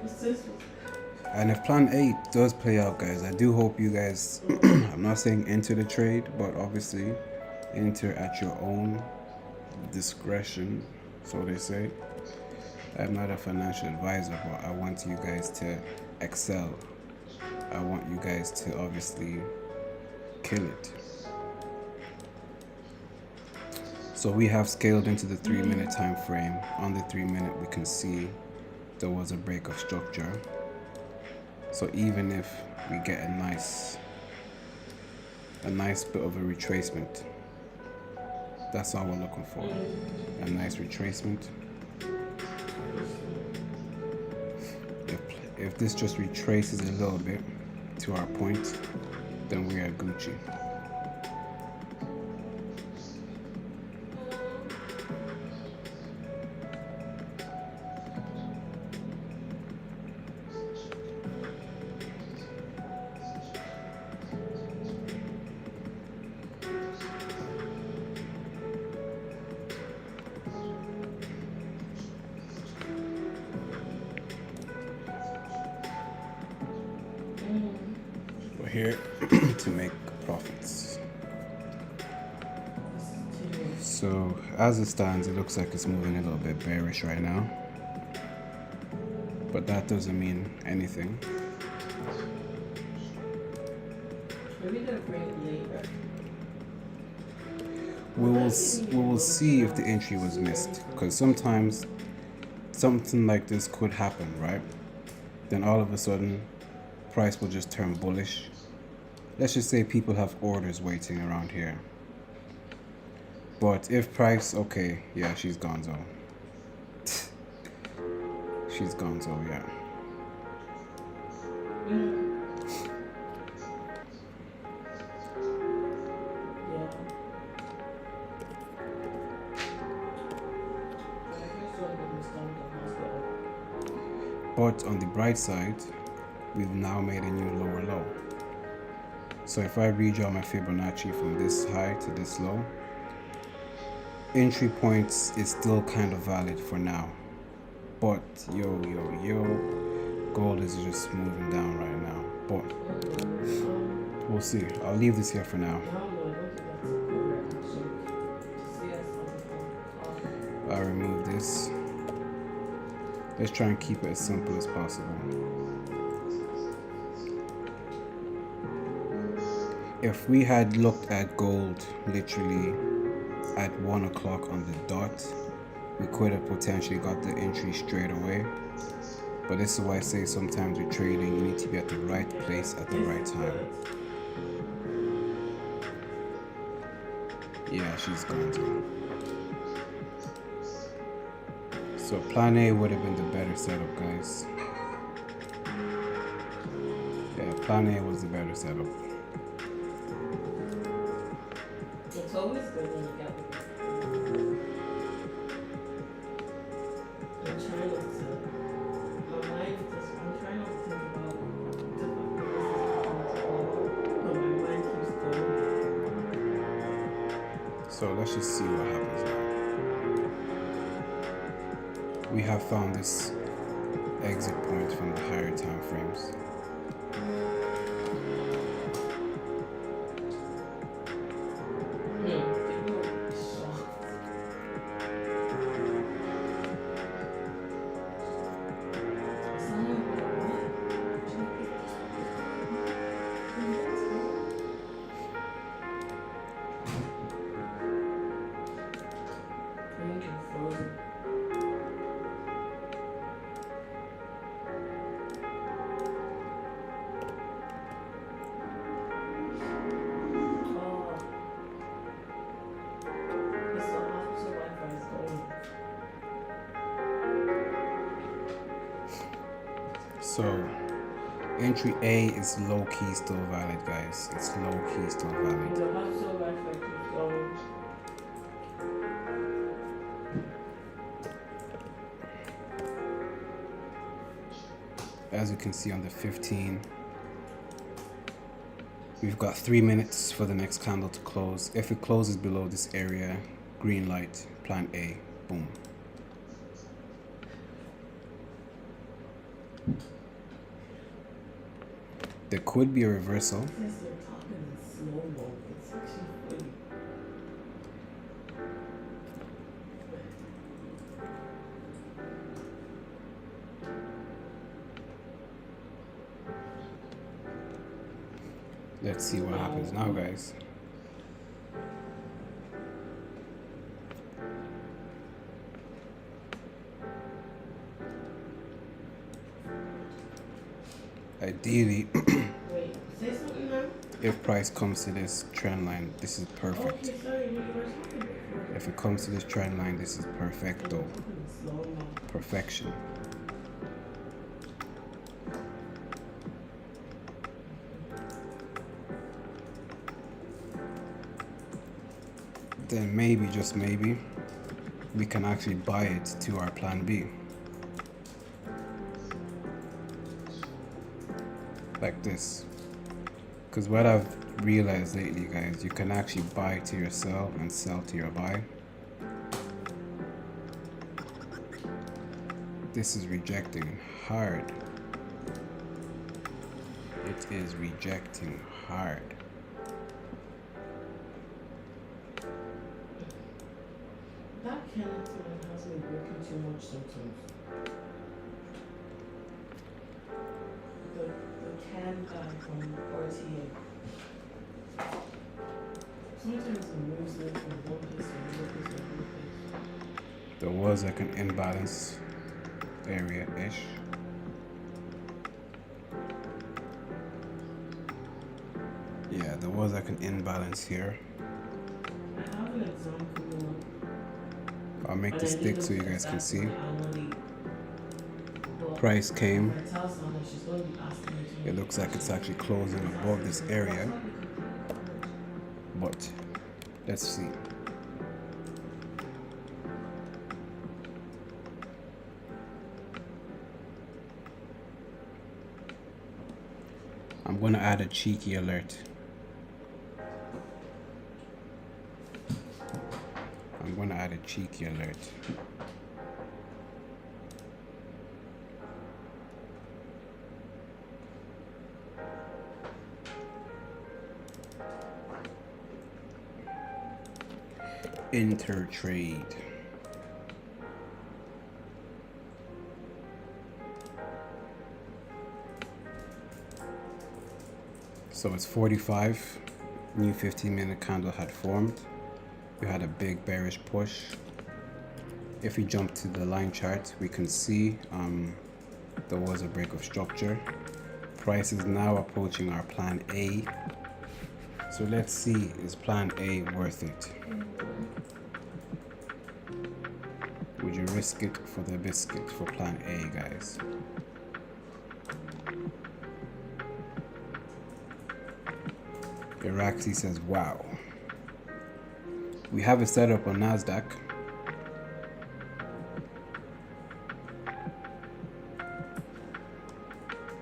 what's this? And if plan A does play out, guys, I do hope you guys, I'm not saying enter the trade, but obviously enter at your own discretion, so they say. I'm not a financial advisor, but I want you guys to excel. I want you guys to obviously kill it. So we have scaled into the 3-minute time frame. On the 3-minute, we can see there was a break of structure. So even if we get a nice bit of a retracement, that's all we're looking for. A nice retracement. If this just retraces a little bit to our point, then we are Gucci. We're here to make profits. So as it stands, it looks like it's moving a little bit bearish right now, but that doesn't mean anything. Maybe they're bringing labor. We will see if the entry was missed, because sometimes something like this could happen, right? Then all of a sudden price will just turn bullish. Let's just say people have orders waiting around here. But if price, okay, yeah, she's gonzo. She's gonzo, yeah. But on the bright side, we've now made a new lower low. So if I redraw my Fibonacci from this high to this low, entry points is still kind of valid for now. But yo, gold is just moving down right now. But we'll see. I'll leave this here for now. I'll remove this. Let's try and keep it as simple as possible. If we had looked at gold literally at 1 o'clock on the dot, we could have potentially got the entry straight away. But this is why I say sometimes with trading, you need to be at the right place at the right time. Yeah, she's going to. So plan A would have been the better setup, guys. Yeah, plan A was the better setup. It's always good when you get it. I'm trying not to. My mind is just. I'm trying not to think about different things, but my mind keeps going. So let's just see what happens now. We have found this exit point from the higher time frames. So entry A is low key still valid, guys. It's low key still valid. The hustle life like so. As you can see on the 15, we've got 3 minutes for the next candle to close. If it closes below this area, green light, plan A, boom. There could be a reversal. Since they're talking in slow-mo, it's actually funny. Let's see what happens now, guys. Ideally, Wait, say something now? if price comes to this trend line, this is perfect. Okay, sorry, we were talking before. If it comes to this trend line, this is perfecto. Talking in slow-mo. Perfection. Then maybe, just maybe, we can actually buy it to our plan B. Like this. Because what I've realized lately, guys, you can actually buy to your sell and sell to your buy. This is rejecting hard. It is rejecting hard. That Kennington has me working too much sometimes. The can guy from RTA. Sometimes it moves like from one place to another place to another place. There was like an imbalance area-ish. Yeah, there was like an imbalance here. I have an example. I'll make the stick so you guys can see. But Price came. if I tell someone, she's going to be asking me to It looks like it's actually closing above this area, but let's see. I'm going to add a cheeky alert. I'm going to add a cheeky alert. Enter trade. So it's 45. New 15-minute candle had formed. We had a big bearish push. If we jump to the line chart, we can see there was a break of structure. Price is now approaching our plan A. So let's see, is plan A worth it? Would you risk it for the biscuit for plan A, guys? Iraxi says, wow. We have it set up on NASDAQ.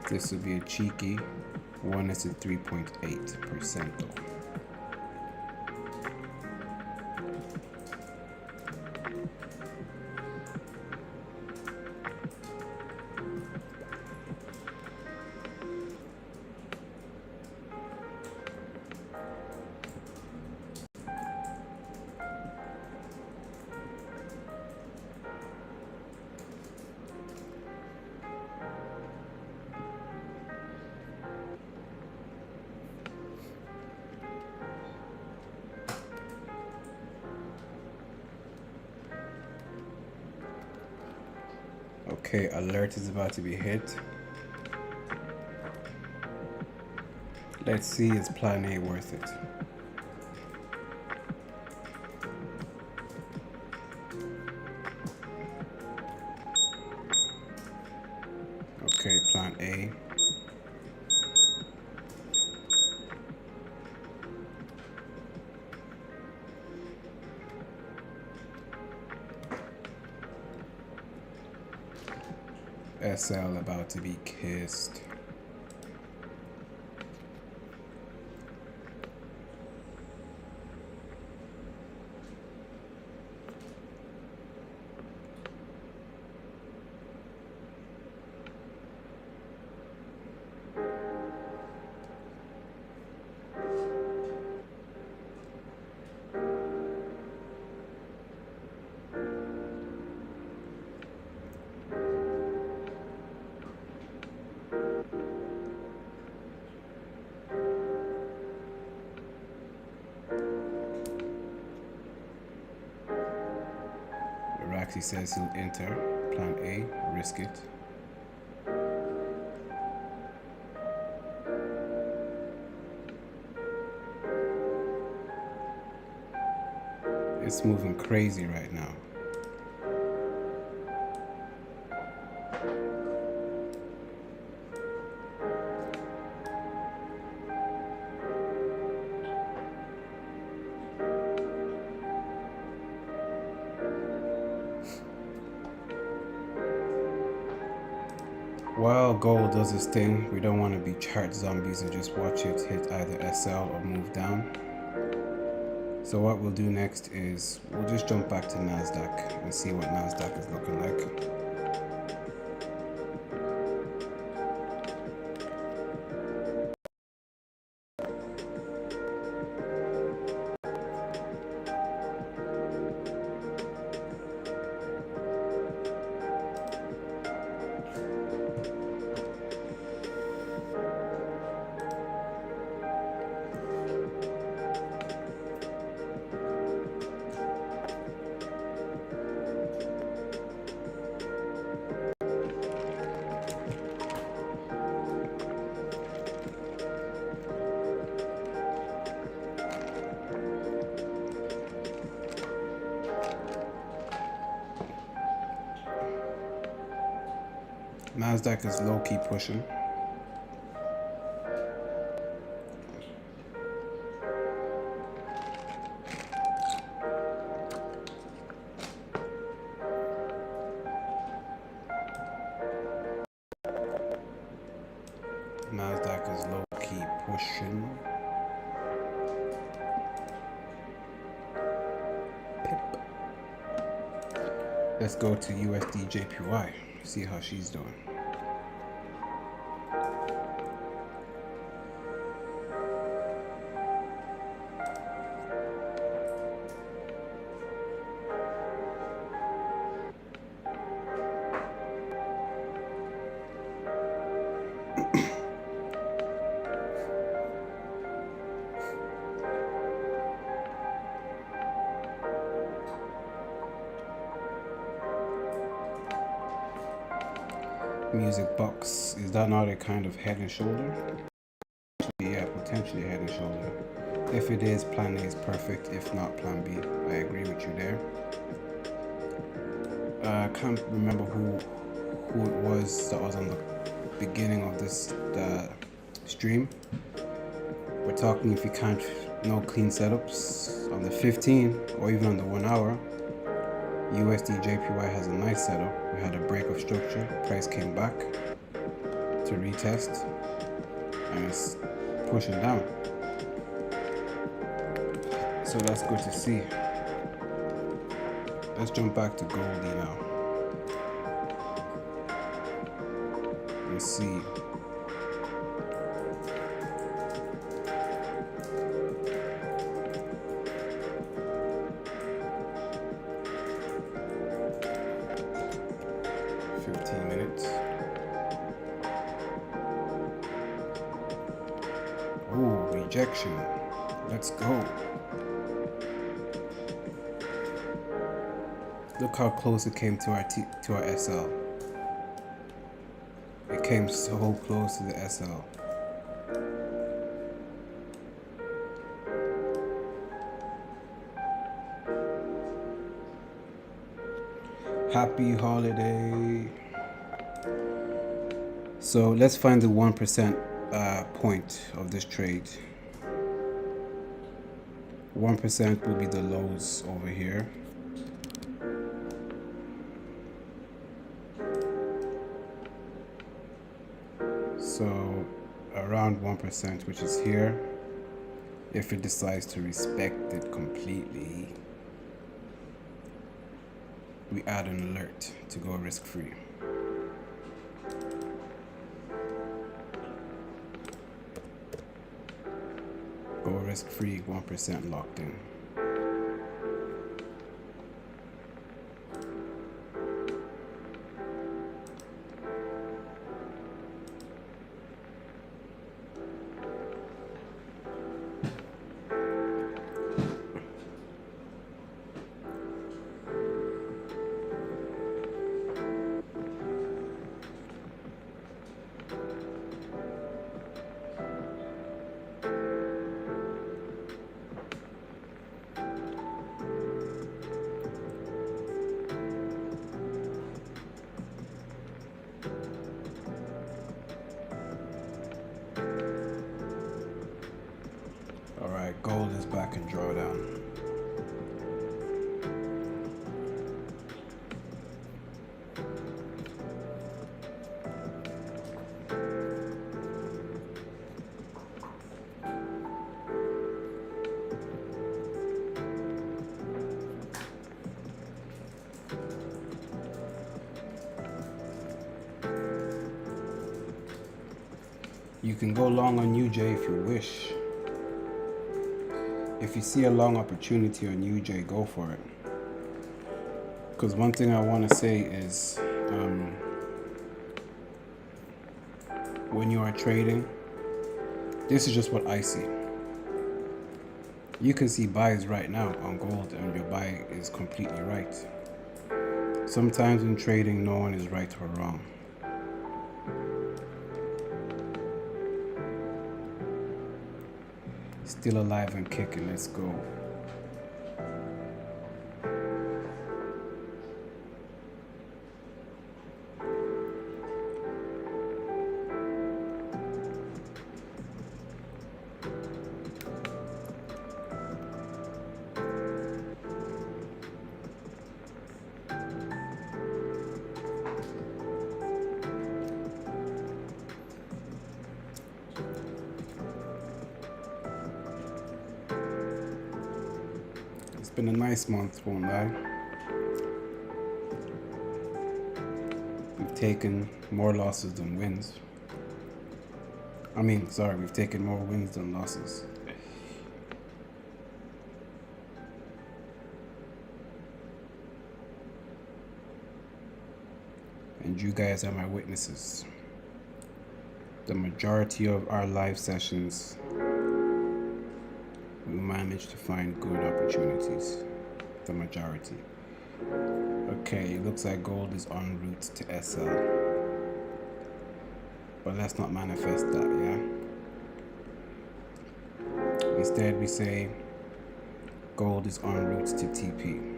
This would be a cheeky 1:3.8% though. Okay, alert is about to be hit. Let's see, is plan A worth it? Okay, plan A. SL about to be kissed. Raxi says he'll enter plan A, risk it. It's moving crazy right now. While gold does its thing, we don't want to be chart zombies and just watch it hit either SL or move down. So what we'll do next is we'll just jump back to NASDAQ and see what NASDAQ is looking like. NASDAQ is low-key pushing. NASDAQ is low-key pushing. Pip. Let's go to USD JPY, see how she's doing. Music box, is that not a kind of head and shoulder? Yeah, potentially head and shoulder. If it is, plan A is perfect. If not, plan B. I agree with you there. I can't remember who it was that was on the beginning of this stream. We're talking if you can't, no clean setups on the 15 or even on the 1 hour. USD JPY has a nice setup. We had a break of structure. Price came back to retest, and it's pushing down. So that's good to see. Let's jump back to Goldie now and see. Ooh, rejection. Let's go. Look how close it came to our SL. It came so close to the SL. Happy holiday. So let's find the 1% point of this trade. 1% will be the lows over here. So around 1%, which is here. If it decides to respect it completely, we add an alert to go risk-free. Go risk-free, 1% locked in. Alright, gold is back in drawdown. You can go long on UJ if you wish. If you see a long opportunity on UJ, go for it. Because one thing I want to say is, when you are trading, this is just what I see. You can see buys right now on gold and your buy is completely right. Sometimes in trading, no one is right or wrong. Still alive and kicking, let's go. It's been a nice month, won't lie. We've taken more losses than wins. We've taken more wins than losses. And you guys are my witnesses. The majority of our live sessions, we managed to find good opportunities. The majority. Okay, it looks like gold is en route to SL. But let's not manifest that, yeah? Instead, we say gold is en route to TP.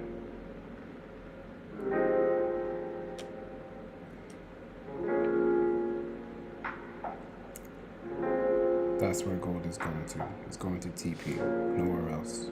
That's where gold is going to. It's going to TP, nowhere else.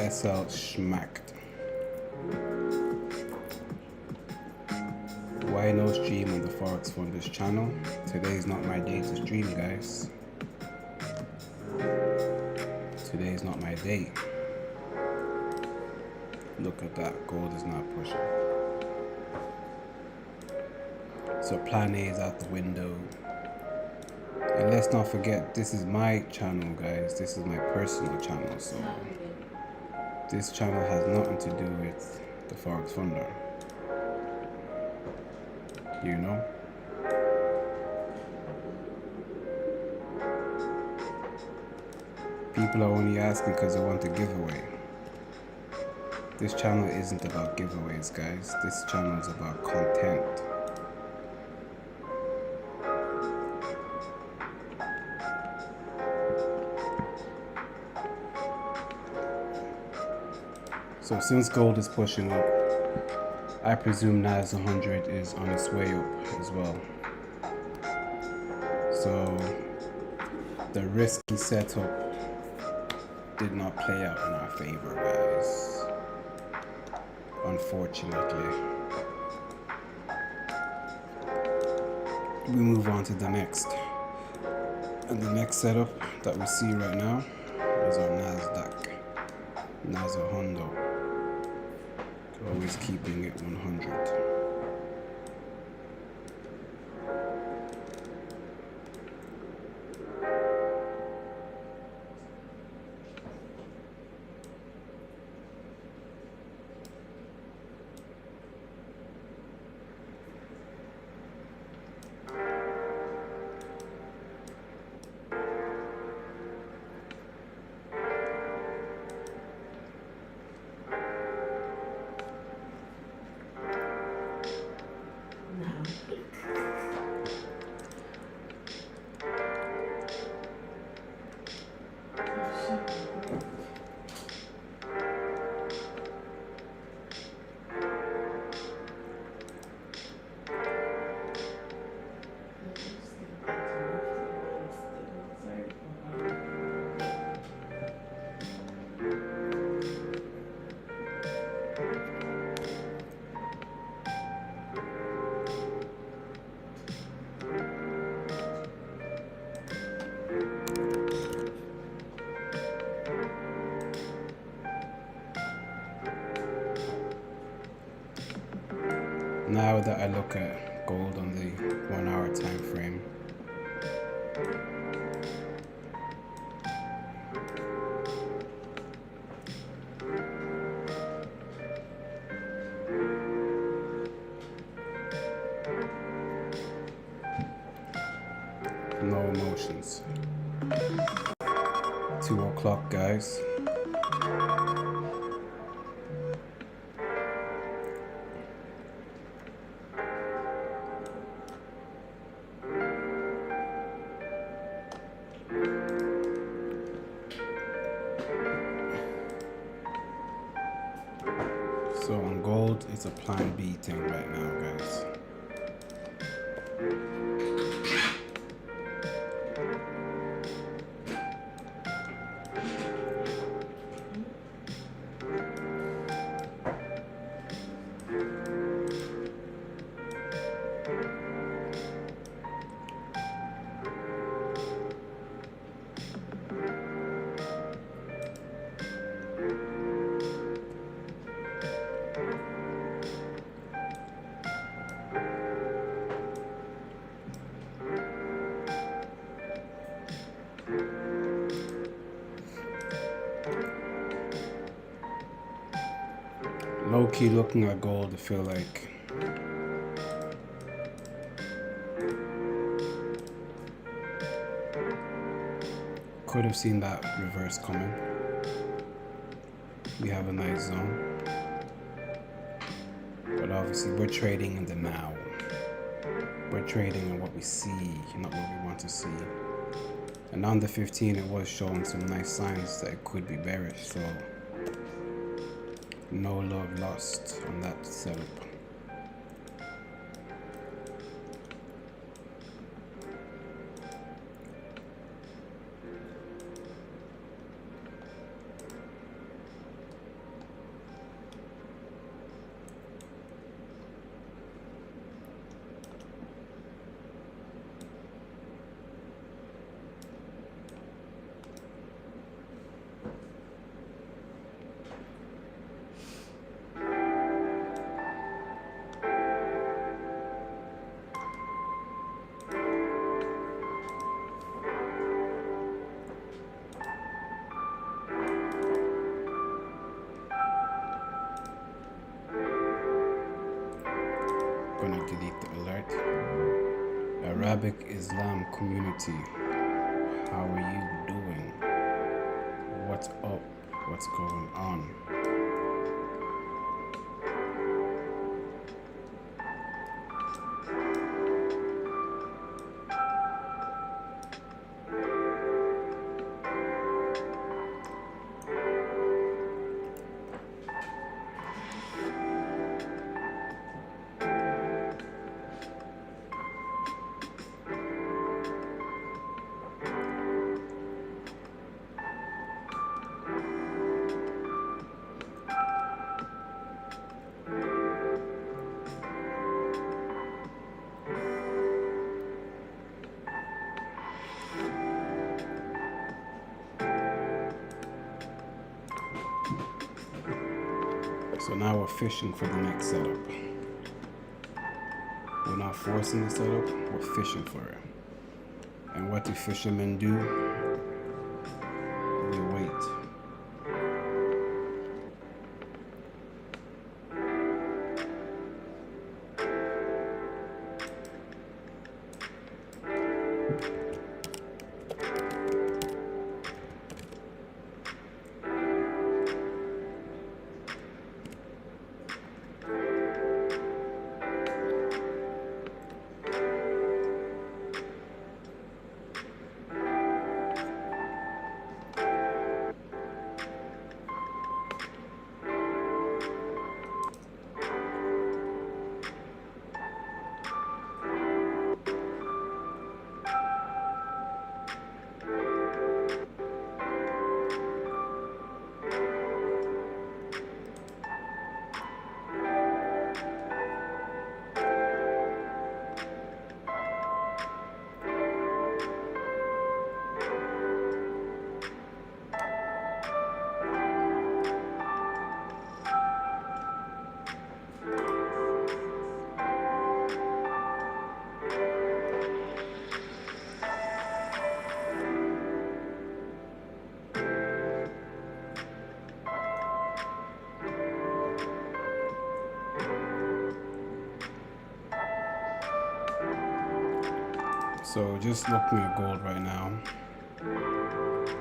SL schmacked. Why no stream on the Forex Funders channel? Today is not my day to stream, guys. Today is not my day. Look at that, gold is not pushing. So plan A is out the window. And let's not forget, this is my channel, guys. This is my personal channel, so this channel has nothing to do with the Forex Funder. You know? People are only asking because they want a giveaway. This channel isn't about giveaways, guys. This channel is about content. So since gold is pushing up, I presume NAS 100 is on its way up as well. So the risky setup did not play out in our favor, guys. Unfortunately. We move on to the next. And the next setup that we see right now is our NASDAQ. NASDAQ Hondo. Always keeping it 100. Now that I look at gold on the 1 hour time frame, no emotions. 2 o'clock, guys. So on gold, it's a plan B thing right now, guys. Low-key looking at gold, I feel like could have seen that reverse coming. We have a nice zone, but obviously we're trading in the now. We're trading on what we see, not what we want to see. And on the 15, it was showing some nice signs that it could be bearish, so no love lost on that setup. gonna delete the alert. Arabic Islam community, how are you doing? What's up? What's going on? So now we're fishing for the next setup. We're not forcing the setup, we're fishing for it. And what do fishermen do? We wait. So just looking at gold right now,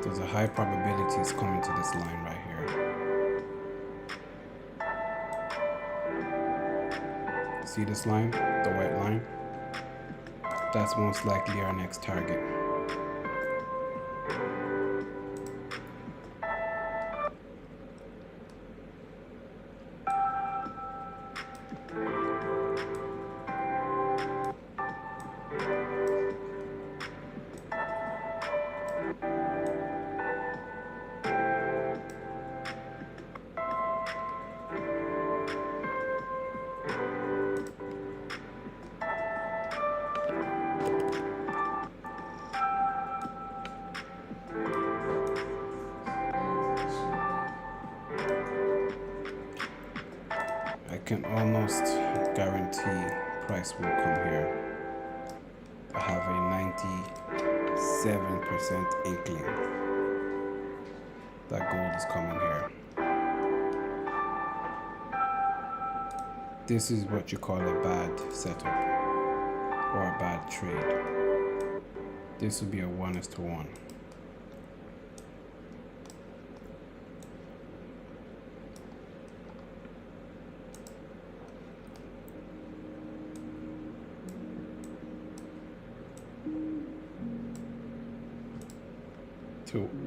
there's a high probability it's coming to this line right here. See this line, the white line? That's most likely our next target. I can almost guarantee price will come here. I have a 97% inkling that gold is coming here. This is what you call a bad setup or a bad trade. This would be a 1:1.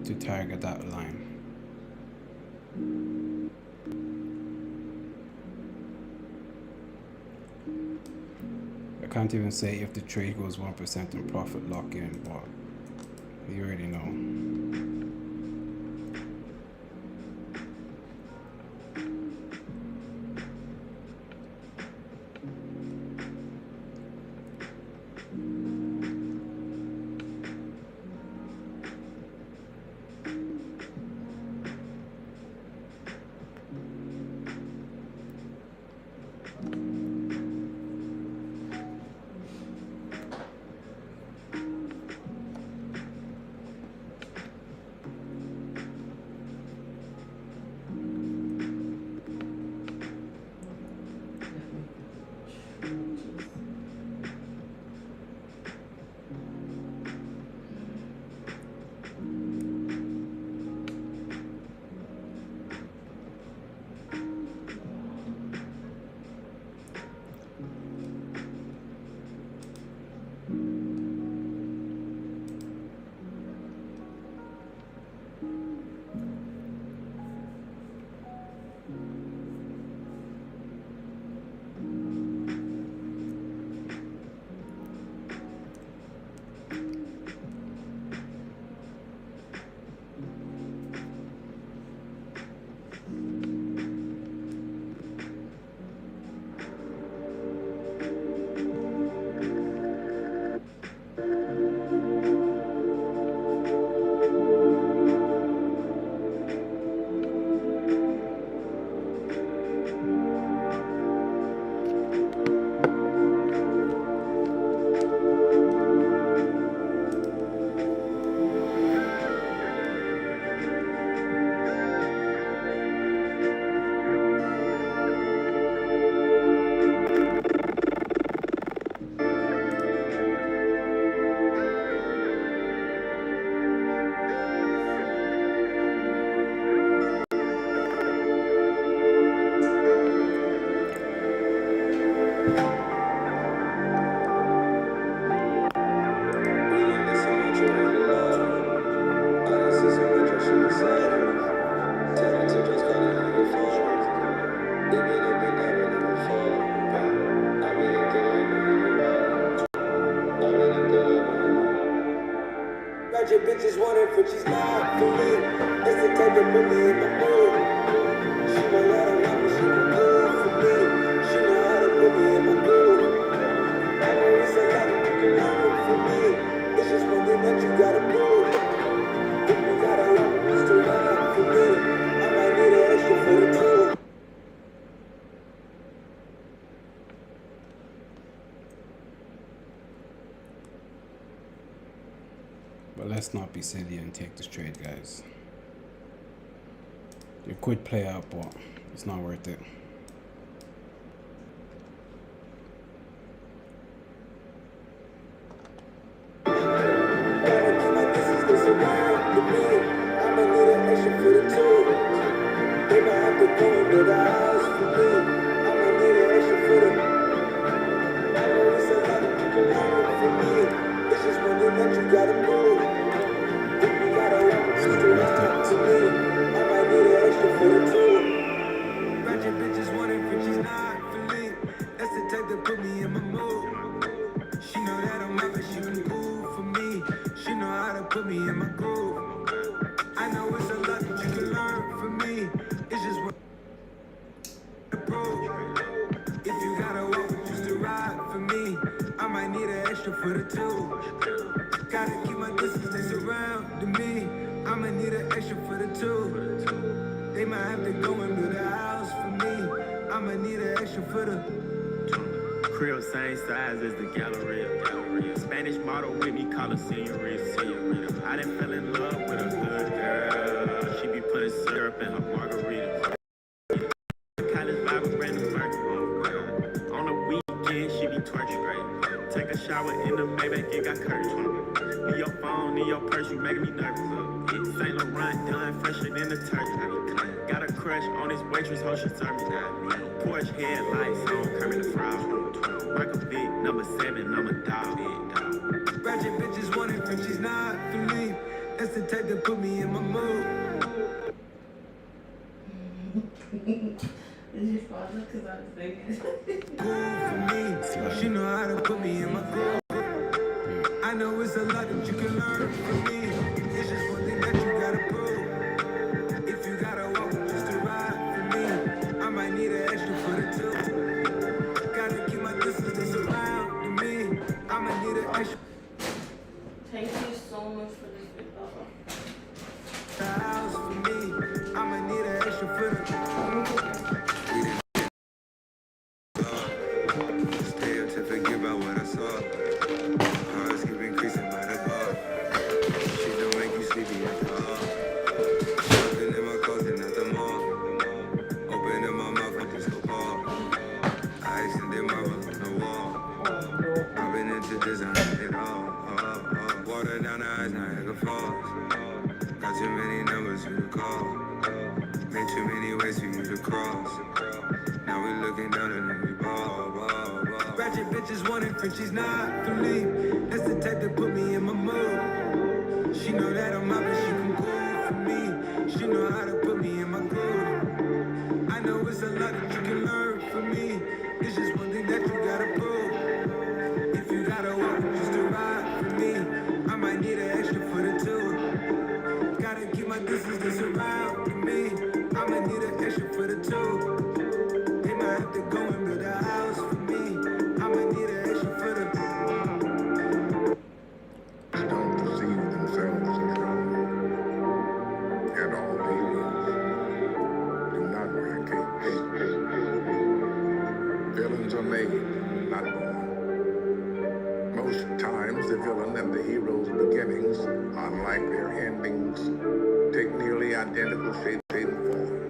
To target that line. I can't even say if the trade goes 1% in profit lock in, but you already know. Ratchet bitches wanting for she's not for me. It's the type that put me in the mood. She know that I love me, she can move for me. She know how to put me in my groove. I know it's a lot that you can learn from me. It's just one thing that you gotta prove. If you gotta love me, just to ride for me. I might need an extra for the two. But let's not be silly and take this trade, guys. It could play out, but it's not worth it. Put me in my groove. I know it's a lot that you can learn from me. It's just what to prove. If you gotta walk just to ride for me, I might need an extra for the two. Gotta keep my distance, they surround me. I'ma need an extra for the two. They might have to go and build a house for me. I'ma need an extra for the Crib same size as the gallery. Spanish model with me, call her senorita. I done fell in love with a good girl. She be putting syrup in her margarita. College vibe, random Mercury. On the weekend, she be twerking great. Take a shower in the Maybach, it got curtains. Need your phone, need your purse, you making me nervous. Saint Laurent done, fresher than the turkey. Got a crush on this waitress, how she serve me. Porsche headlights on, Kermit the Frog. Michael Vick, number 7, I'm a dog. ratchet bitches wanting for she's not for me. That's the type that put me in my mood. Did you pause it? Because I was thinking. Cool for me. She know how to put me in my groove. I know it's a lot that you can learn from me. It's just one thing that you gotta prove. If you gotta walk just to ride for me, I might need an extra for the two. Gotta keep my distance, they surround me. I'ma need an extra. Thank you so much for this video. The house for me. I'ma need an extra for the stay up to forget about what I saw. Hearts keep increasing by the bar. She don't make you sleepy at all. Shopping in my closet at the mall. Opening my mouth with this ball. I extended my rope on the wall. I've been into designing it all. Water down the eyes, Niagara Falls. Got too many numbers for you to call. Made too many ways for you to cross. Now we looking down and then we ball. Ratchet bitches wanting for she's not for me. That's the type that put me in my mood. She know that I'm out, but she can cool for me. She know how to put me in my groove. I know it's a lot that you can learn from me. It's just one thing that you gotta prove. If you gotta walk just to ride for me, I might need an extra for the two. Gotta keep my distance, they surround me. I'ma need an extra for the two. They might have to go and build a house for me. I'ma need an extra for the don't deceive themselves as and all aliens do not wear capes. Villains are made, not born. Most times the villain and the hero's beginnings, unlike their endings, take nearly identical shape and form.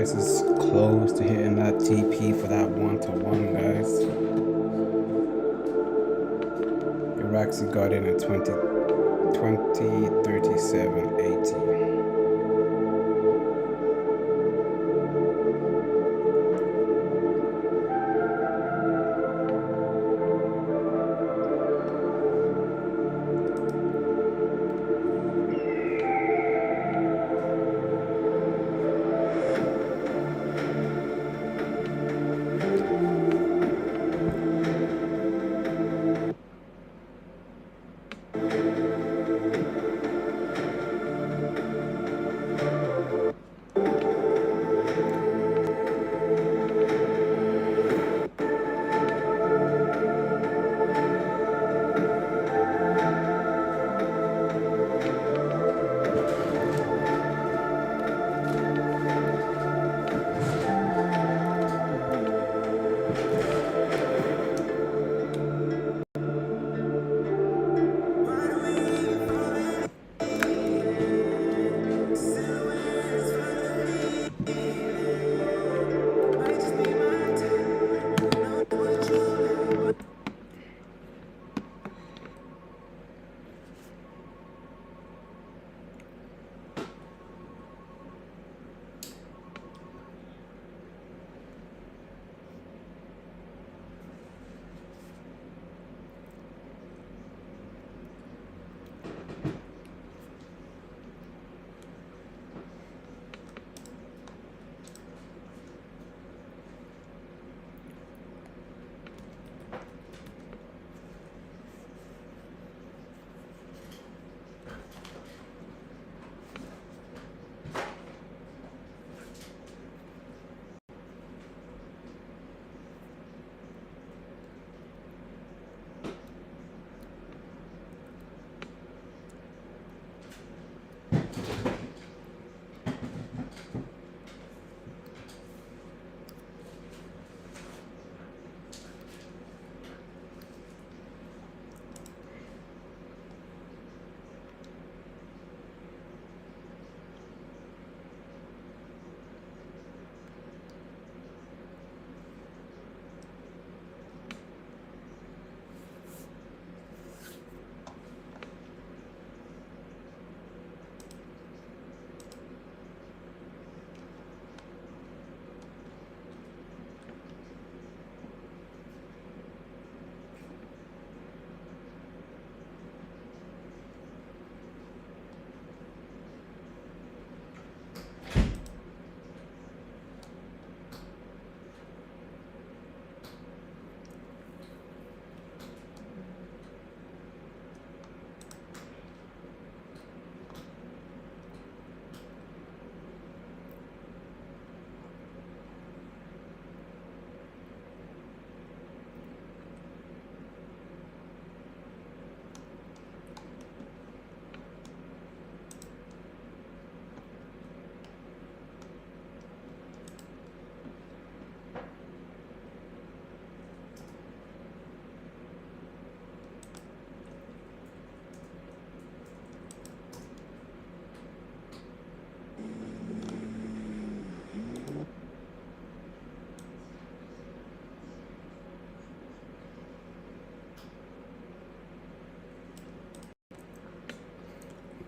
price is close to hitting that TP for that 1-to-1, guys. Iraxi got in at 37.80.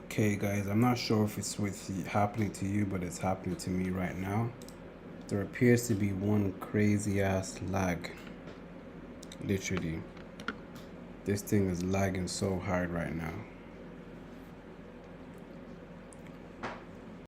Okay guys, I'm not sure if it's happening to you, but it's happening to me right now. There appears to be one crazy ass lag. Literally. This thing is lagging so hard right now.